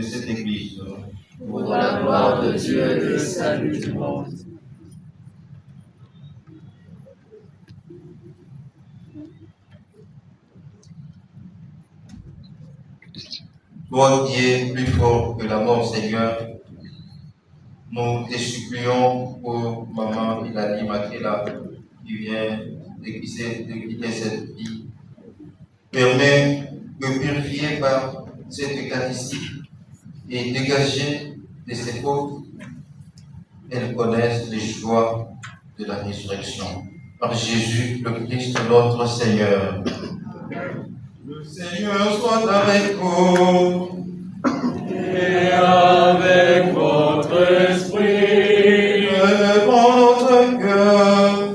S3: cette Église.
S6: Pour la gloire de Dieu et le salut du monde.
S3: Toi qui es plus fort que la mort, Seigneur, nous te supplions pour maman Hilali Makela qui vient de quitter cette vie. Permets de purifier par cette Eucharistie et dégager de ses fautes. Elles connaissent les joies de la résurrection. Par Jésus, le Christ, notre Seigneur. Le Seigneur soit avec vous.
S4: Et avec votre esprit,
S3: Élevons notre cœur.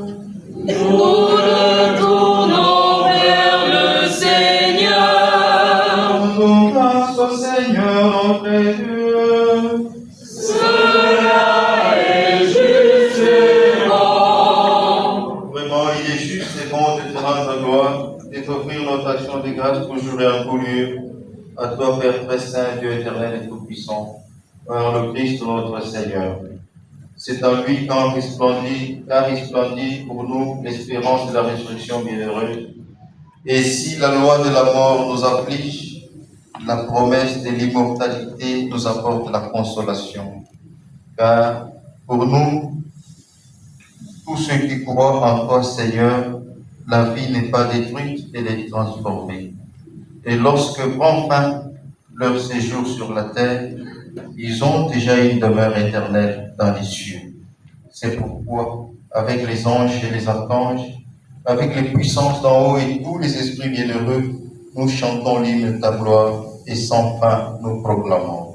S6: Nous le tournons vers le Seigneur.
S3: Rendons grâce au Seigneur, notre Dieu.
S6: Cela est juste et bon.
S3: Vraiment, il est juste et bon de te rendre gloire, de t'offrir notre action de grâce pour jour et en tout lieu. À toi, Père très saint, Dieu éternel et tout-puissant, par le Christ notre Seigneur. C'est en lui qu'a resplendit pour nous l'espérance de la résurrection bienheureuse. Et si la loi de la mort nous afflige, la promesse de l'immortalité nous apporte la consolation. Car pour nous, tous ceux qui croient en toi, Seigneur, la vie n'est pas détruite, elle est transformée. Et lorsque prend fin leur séjour sur la terre, ils ont déjà une demeure éternelle dans les cieux. C'est pourquoi, avec les anges et les archanges, avec les puissances d'en haut et tous les esprits bienheureux, nous chantons l'hymne de ta gloire et sans fin nous proclamons.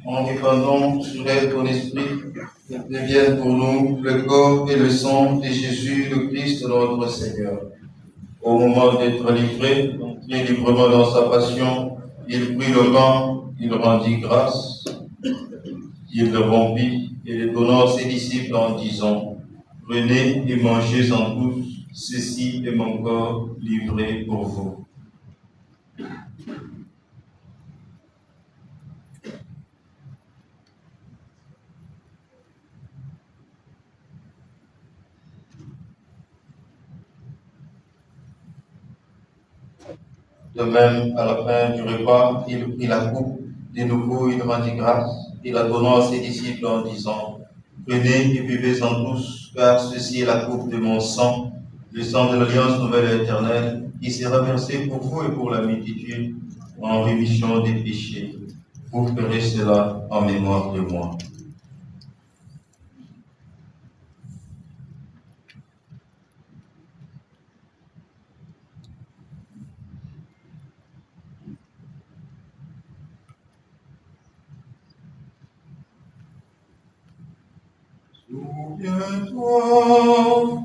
S3: en répandant sur elle ton esprit, devienne pour nous le corps et le sang de Jésus, le Christ, notre Seigneur. Au moment d'être livré, d'entrer librement dans sa passion, il prit le pain, il rendit grâce, il le rompit et le donna à ses disciples en disant, prenez et mangez-en tous, ceci est mon corps livré pour vous. De même, à la fin du repas, il prit la coupe, de nouveau il rendit grâce, il la donna à ses disciples en disant, prenez et buvez-en tous, car ceci est la coupe de mon sang, le sang de l'alliance nouvelle et éternelle, qui sera versé pour vous et pour la multitude en rémission des péchés. Vous ferez cela en mémoire de moi. Souviens-toi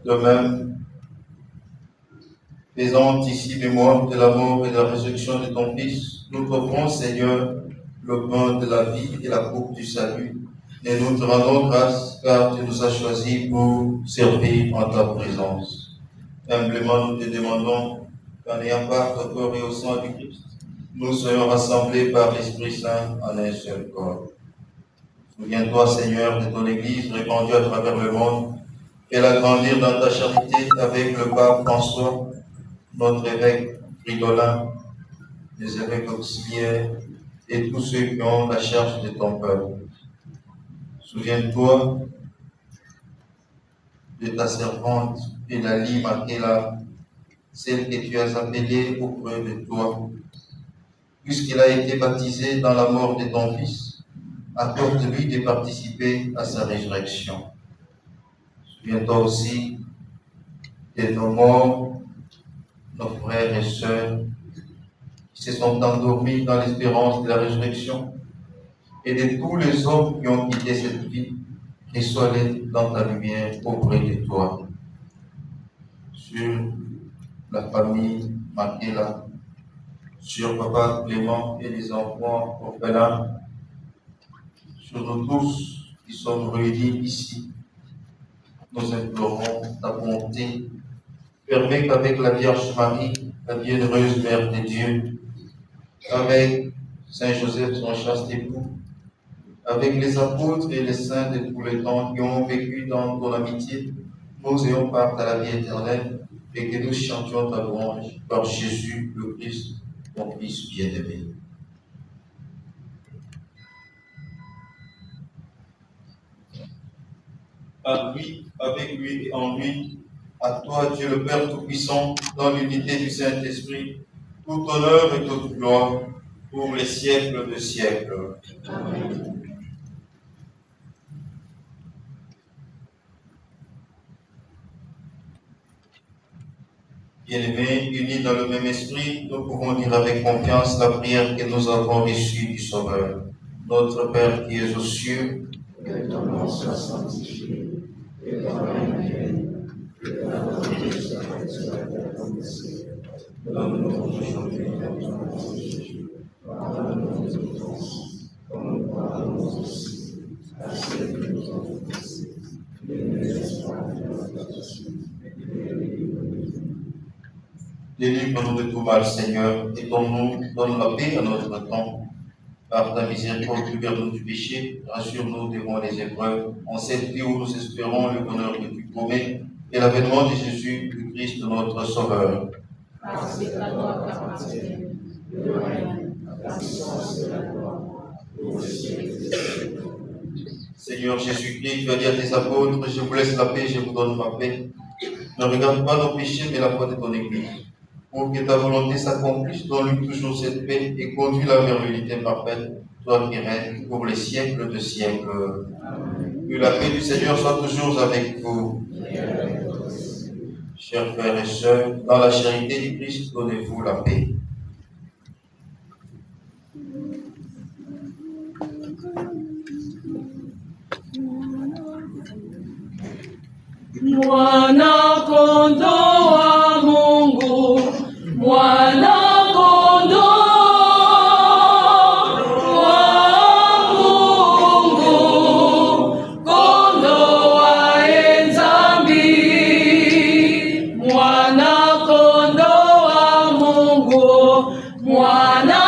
S3: de même, faisant ici mémoire de la mort et de la résurrection de ton Fils, nous t'offrons, Seigneur, le pain de la vie et la coupe du salut, et nous te rendons grâce car tu nous as choisis pour servir en ta présence. Humblement, nous te demandons qu'en ayant part au corps et au sang du Christ, nous soyons rassemblés par l'Esprit Saint en un seul corps. Souviens-toi, Seigneur, de ton Église répandue à travers le monde. Fais-la grandir dans ta charité avec le pape François, notre évêque Fridolin, les évêques auxiliaires et tous ceux qui ont la charge de ton peuple. Souviens-toi de ta servante Pélalie Makela, celle que tu as appelée auprès de toi. Puisqu'il a été baptisé dans la mort de ton Fils, accorde-lui de participer à sa résurrection. Souviens-toi aussi de nos morts, nos frères et sœurs qui se sont endormis dans l'espérance de la résurrection et de tous les hommes qui ont quitté cette vie, reçois-les dans ta lumière auprès de toi. Sur la famille Makela, sur Papa Clément et les enfants orphelins, sur nous tous qui sommes réunis ici, nous implorons ta bonté. Permets qu'avec la Vierge Marie, la bienheureuse Mère de Dieu, avec Saint Joseph, son chaste époux, avec les apôtres et les saints de tous les temps qui ont vécu dans ton amitié, nous ayons part à la vie éternelle et que nous chantions ta louange par Jésus le Christ, ton Fils bien-aimé. À lui, avec lui et en lui, à toi, Dieu le Père Tout-Puissant, dans l'unité du Saint-Esprit, tout honneur et toute gloire pour les siècles de siècles. Amen. Bien-aimés, unis dans le même esprit, nous pouvons dire avec confiance la prière que nous avons reçue du Sauveur. Notre Père qui es aux cieux,
S6: que ton nom soit sanctifié, que ton règne vienne, que ta volonté soit faite sur la terre comme au ciel. Donne-nous aujourd'hui notre pain de Jésus. Pardonne-nous nos offenses, comme nous pardonnons aussi à ceux qui nous ont offensés. Ne nous laisse pas faire la tentation, mais délivre-nous.
S3: Délivre-nous de tout mal, Seigneur, et donne la paix à notre temps. Par ta miséricorde, libère-nous du péché, rassure-nous devant les épreuves, en cette vie où nous espérons le bonheur que tu promets et l'avènement de Jésus, le Christ, notre Sauveur.
S4: parce que ta gloire t'appartient, le règne, la puissance et la gloire, au siècle des siècles.
S3: Seigneur Jésus-Christ, tu as dit à tes apôtres, je vous laisse la paix, je vous donne ma paix. Ne regarde pas nos péchés, mais la foi de ton Église. Pour que ta volonté s'accomplisse, donne-lui toujours cette paix et conduis-la vers l'unité parfaite, toi qui règnes pour les siècles de siècles. Que la paix du Seigneur soit toujours avec vous. Chers frères et sœurs, dans la charité du Christ, donnez-vous la paix.
S4: Mwana kondoo wa Mungu, mwana kondoo wa Mungu, kondoo wa Nzambi, mwana kondoo wa Mungu, mwana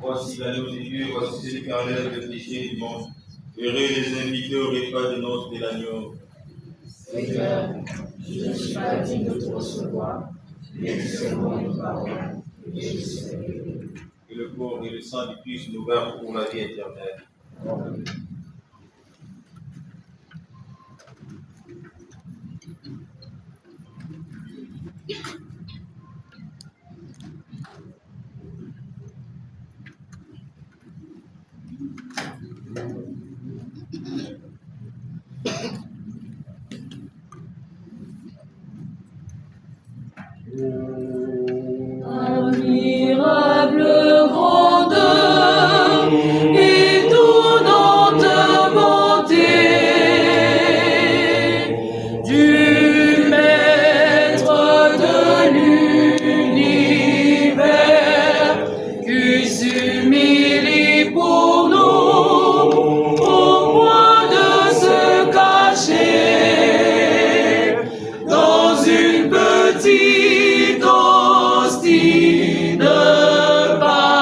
S3: Voici l'agneau de Dieu, voici celui qui enlève le péché du monde. Heureux les invités au repas de noces de l'agneau.
S4: Seigneur, je ne suis pas digne de te recevoir, mais dis seulement une parole, et je serai.
S3: Que le corps et le sang du Christ nous gardent pour la vie éternelle.
S4: Amen. Admirable grandeur, étonnante bonté du Maître de l'univers qui s'humilie pour nous au point de se cacher dans une petite hostie de pain.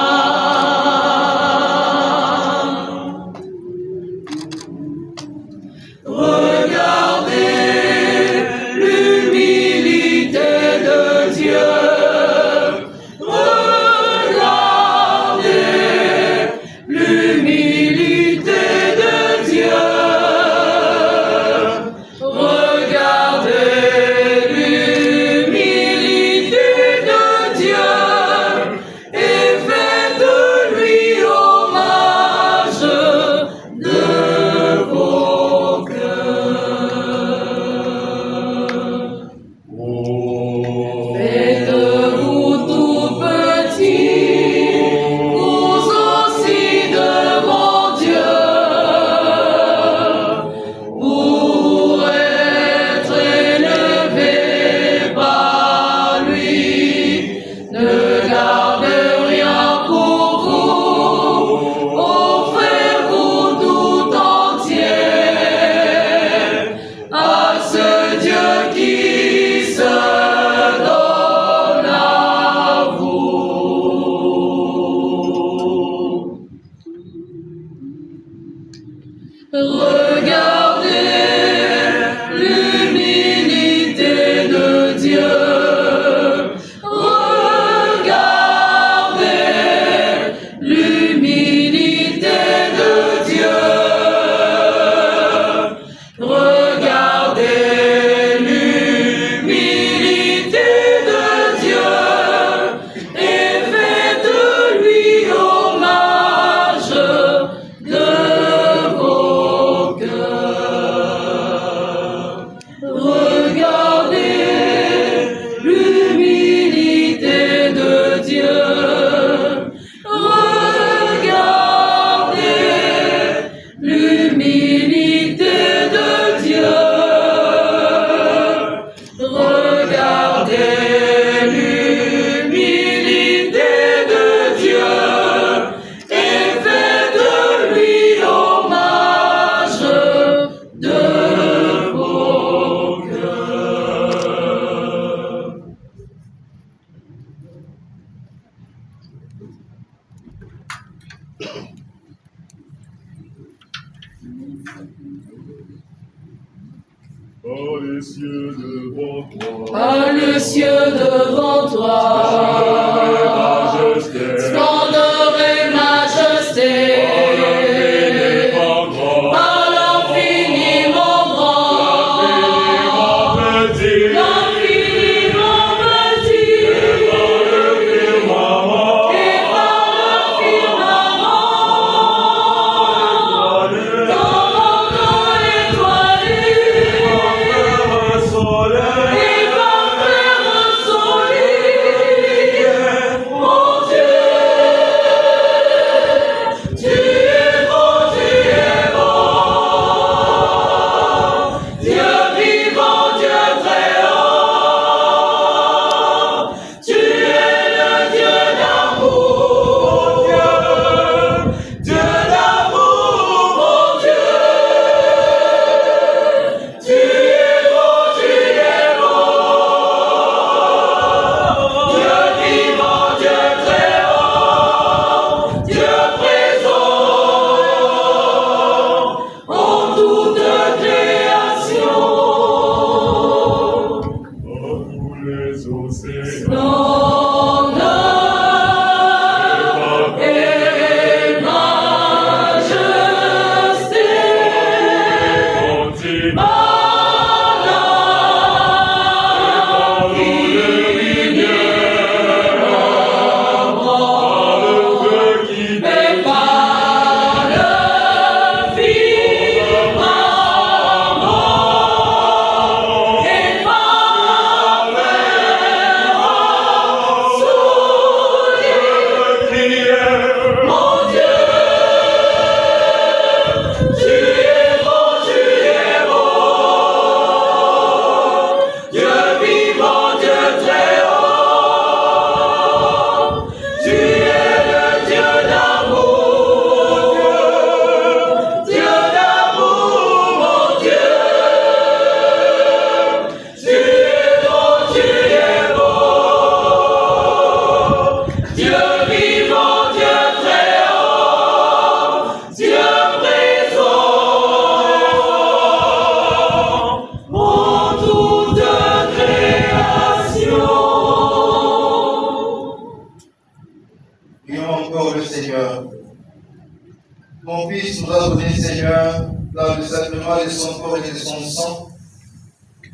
S6: Oh, les cieux devant toi.
S4: Oh, le cieux devant toi. Splendeur et majesté. Par l'infiniment grand. L'infiniment petit. Et par le firmament. Dans étoilé. Et par faire soleil, mon Dieu, tu es bon, Dieu vivant, Dieu très haut, tu es le Dieu d'amour, Dieu d'amour, mon Dieu, tu es bon, Dieu vivant, Dieu très haut, Dieu présent en toute création.
S6: Oh, tous les océans.
S4: Splendeur et majesté.
S3: Prions encore le Seigneur. Ton Fils nous a donné, Seigneur, dans le sacrement de son corps et de son sang,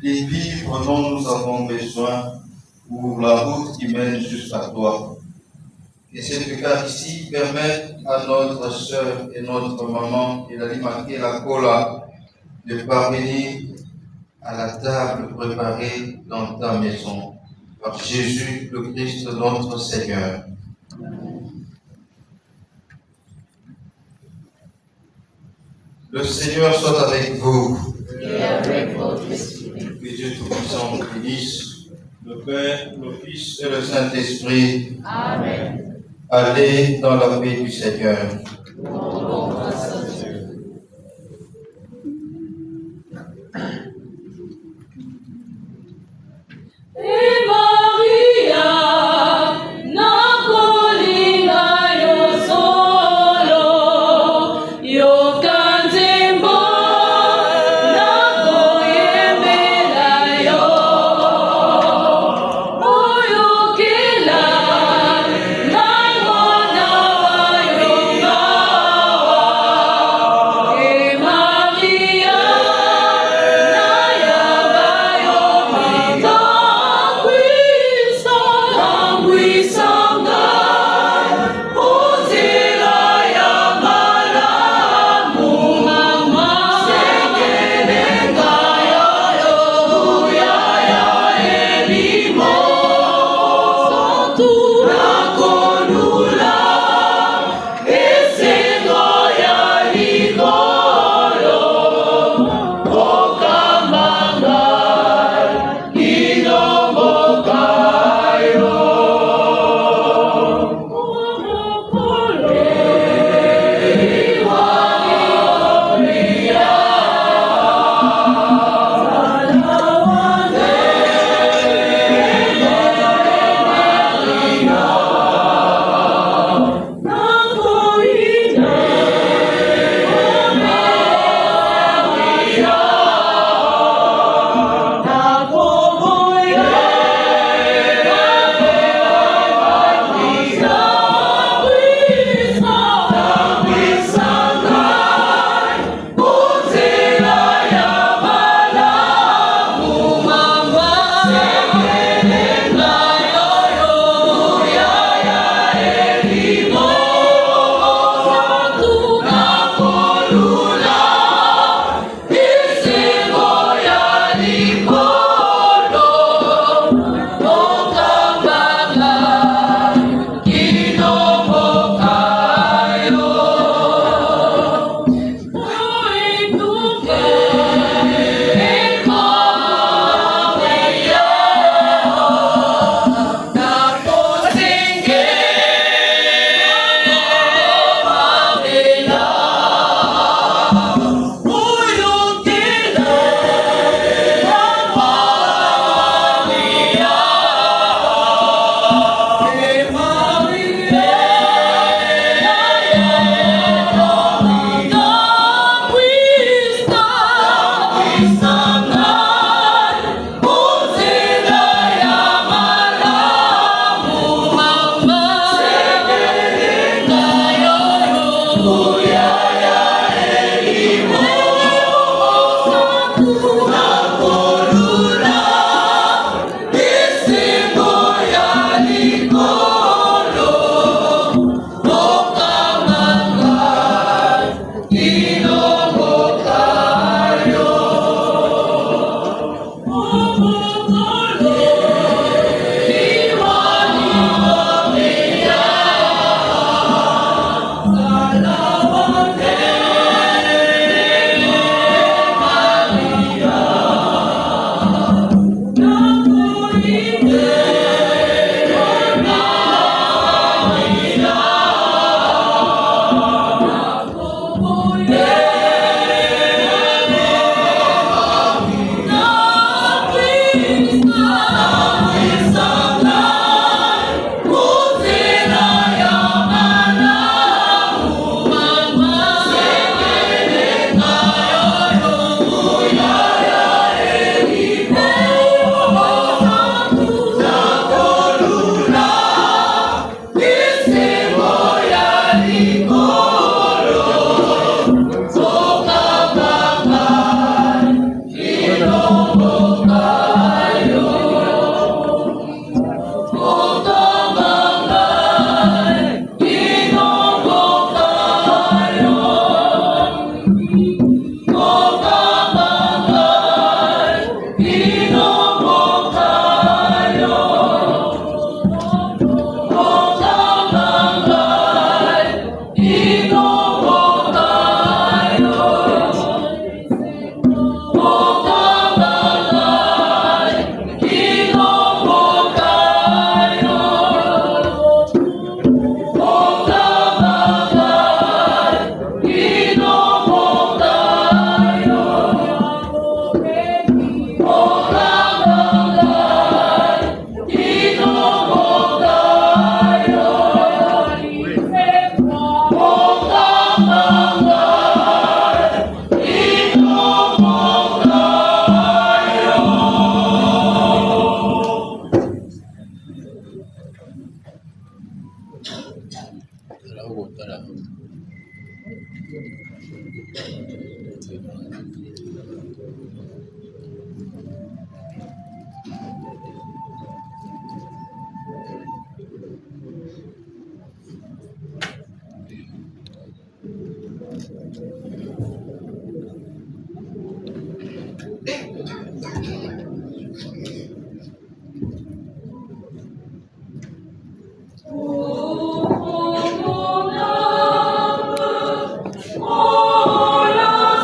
S3: les vivres dont nous avons besoin pour la route qui mène jusqu'à toi. Et cette Eucharistie permet à notre sœur et notre maman, et la Cola, de parvenir à la table préparée dans ta maison par Jésus le Christ notre Seigneur. Le Seigneur soit avec vous.
S4: Et avec votre esprit.
S3: Que Dieu Tout-Puissant nous bénisse, le Père, le Fils et le Saint-Esprit.
S4: Amen.
S3: Allez dans la paix du Seigneur.
S4: Rendons grâce à Dieu. Et Maria, na colina yo solo, yo kanzimbo, na koyemela yo. Oyo kila, na mwana wa yo mawa. Oh, la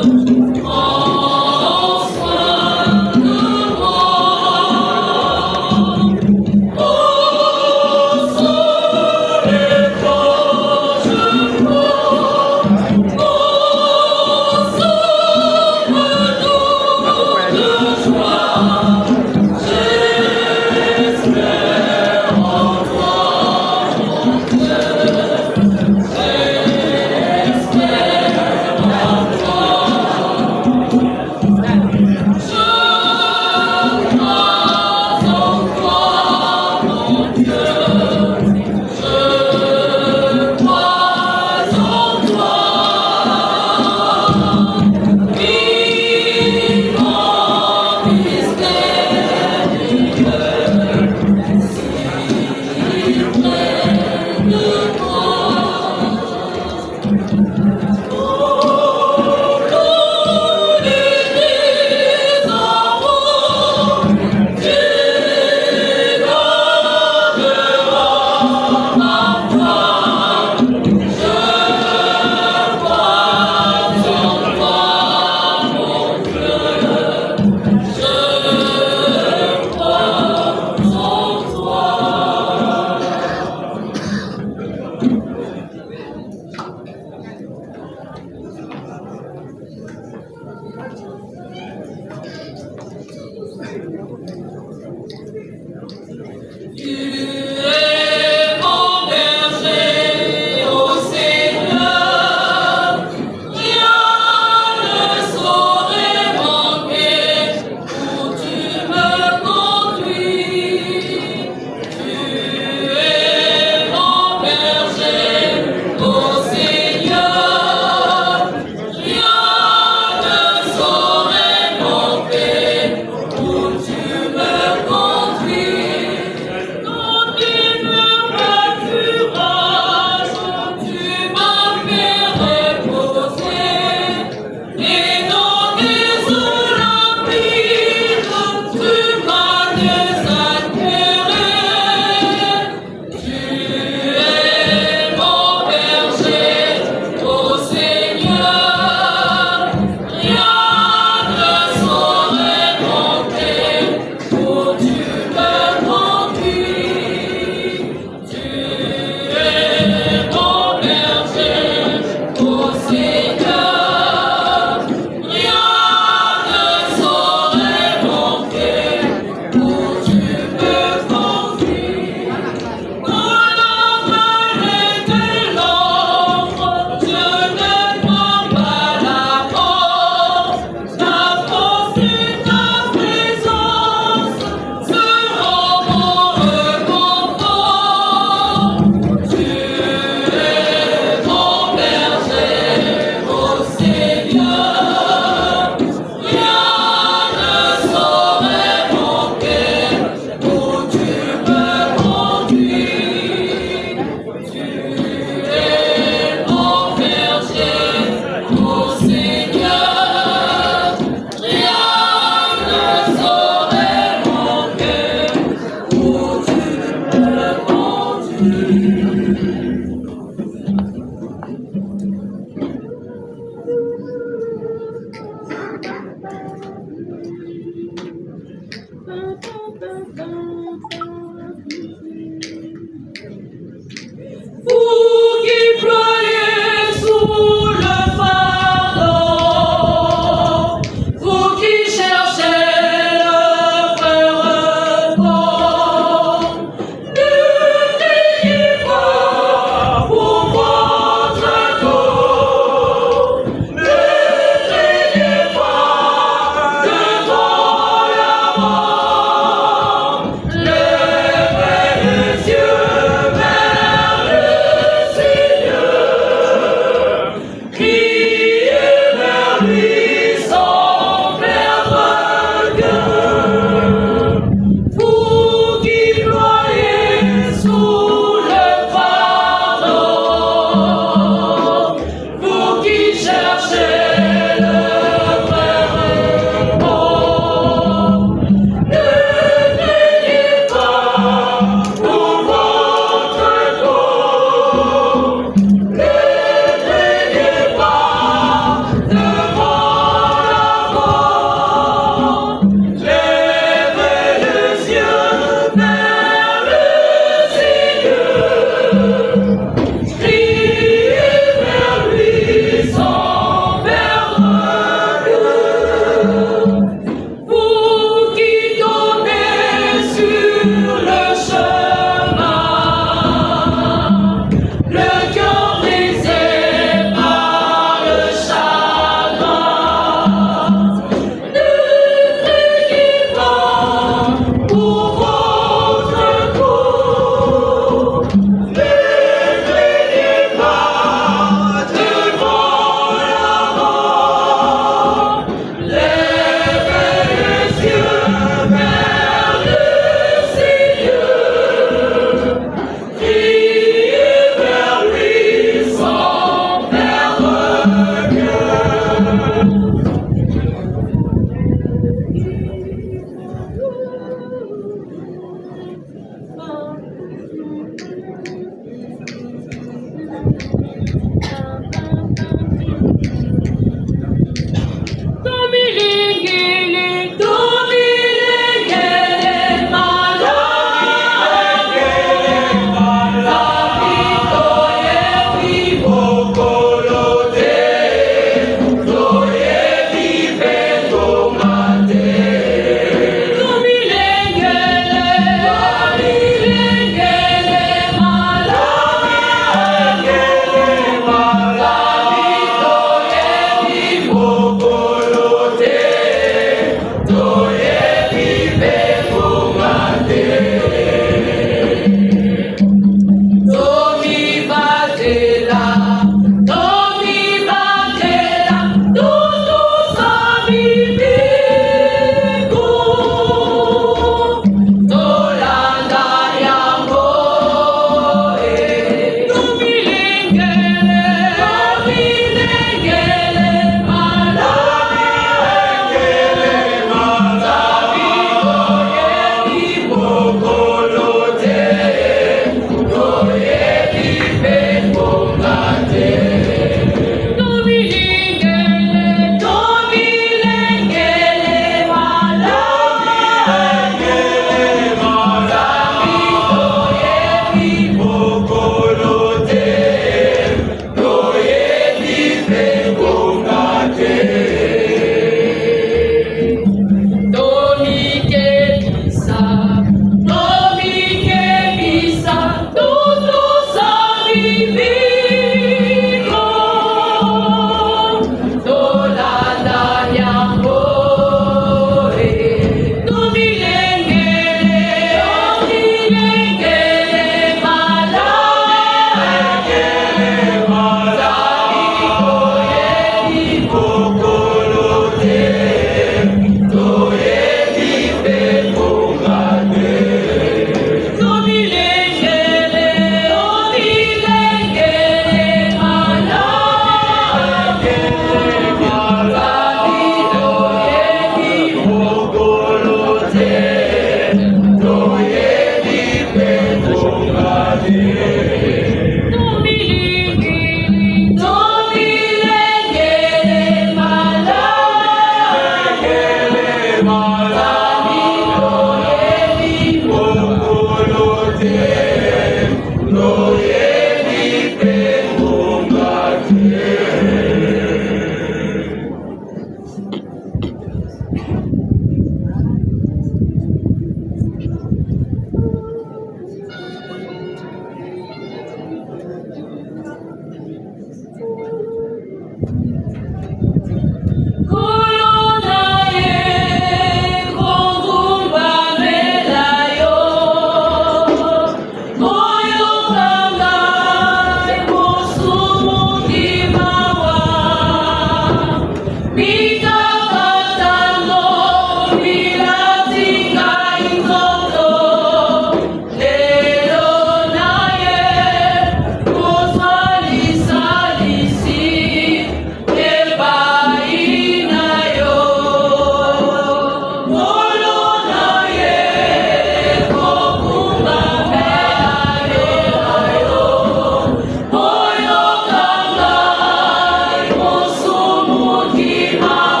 S4: Mosumu kima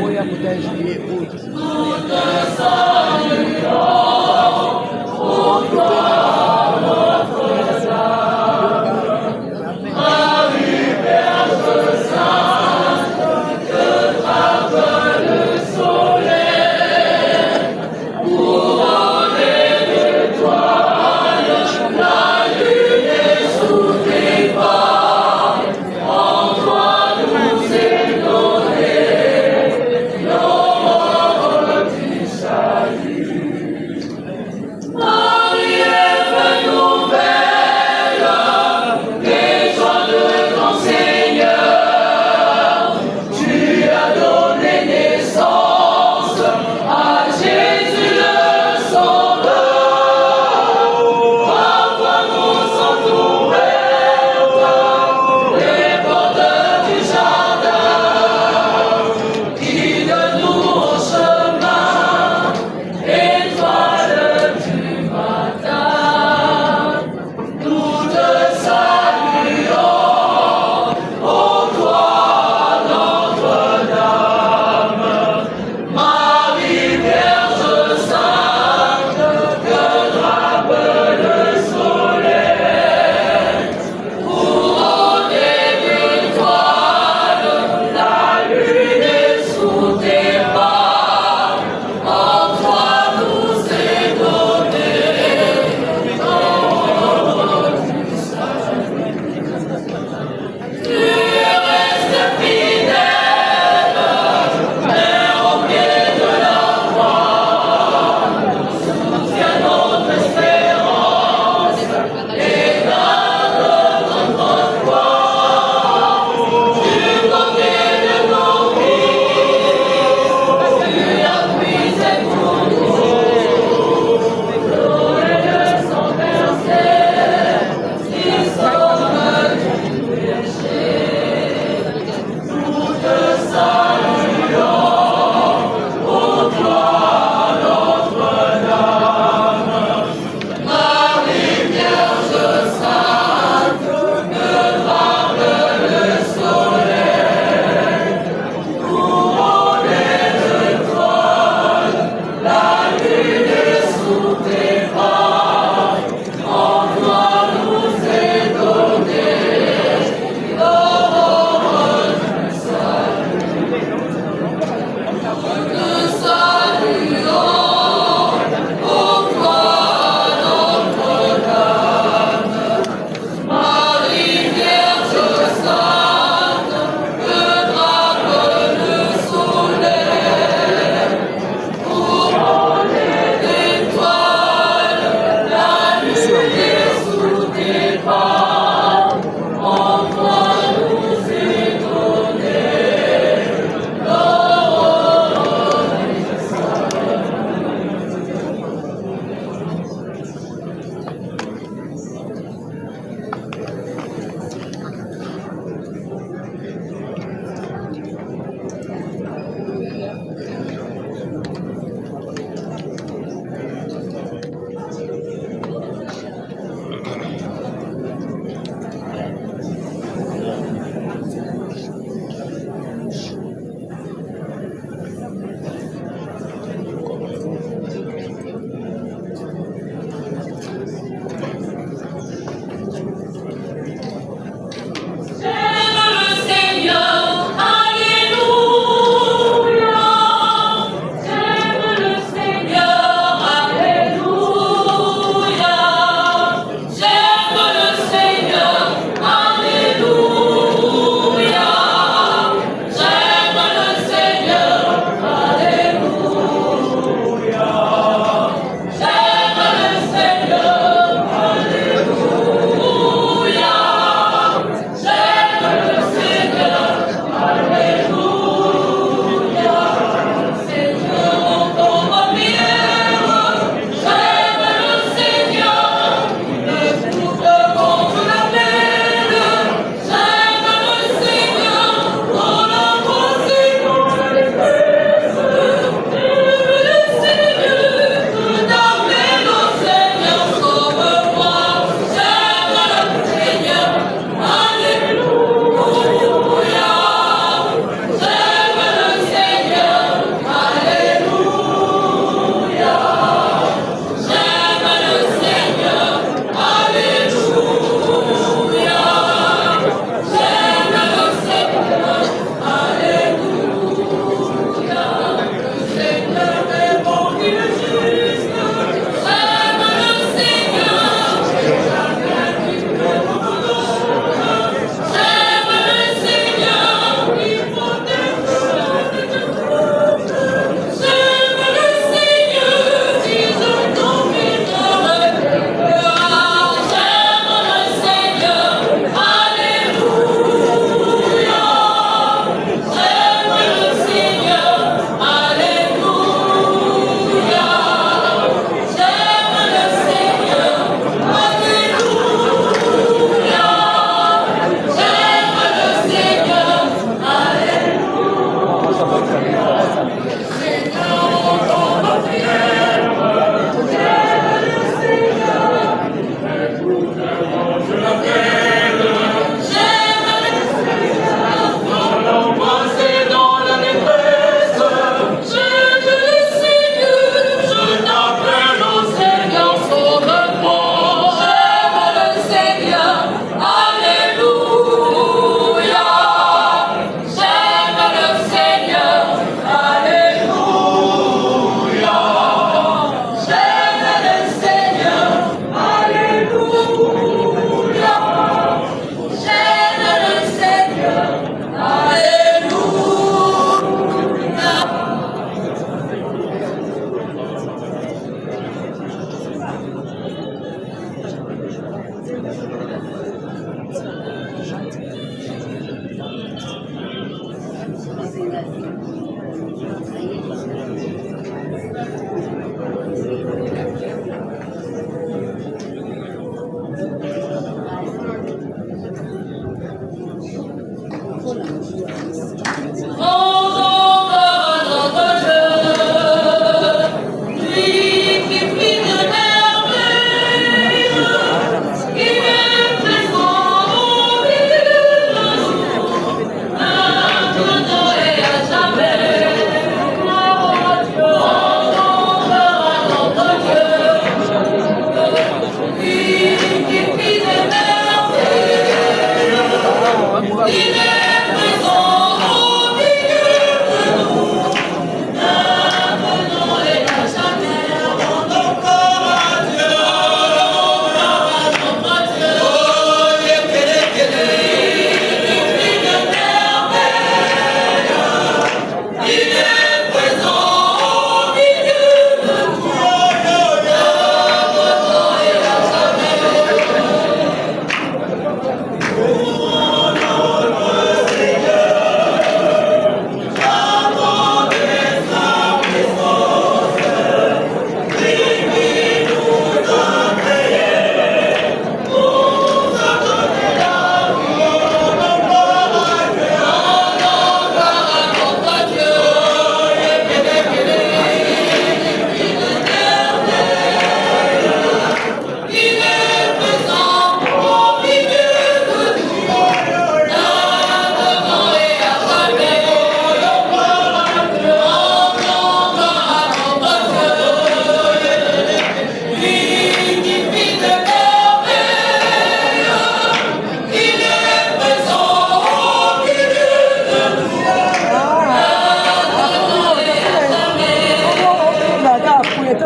S2: moyo akutajie wote.
S4: Maria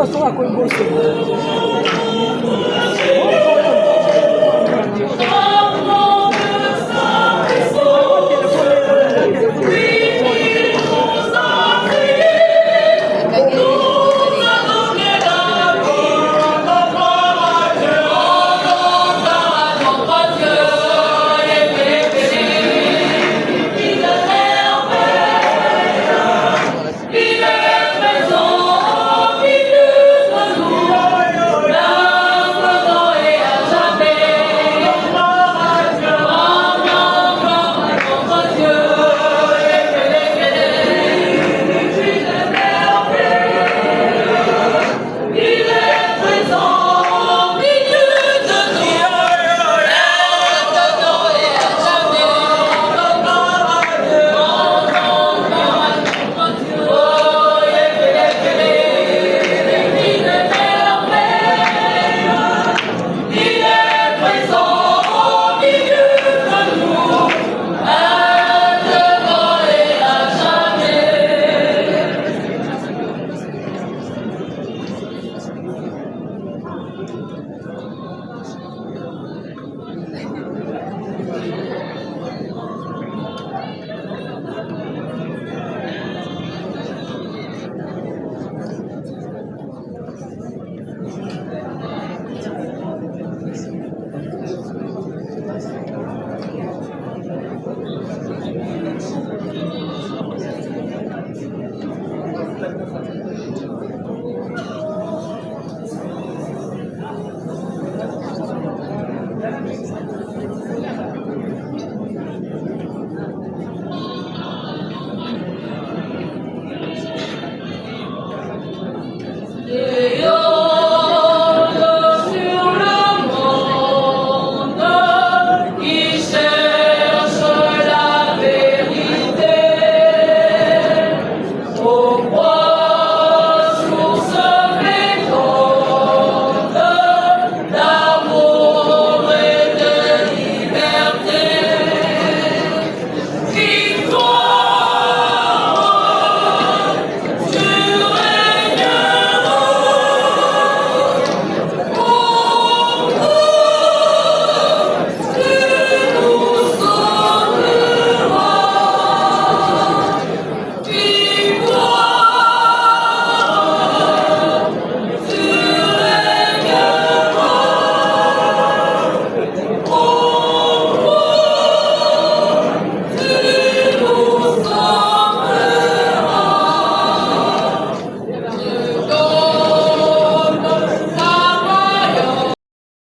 S7: Só a coisa boa.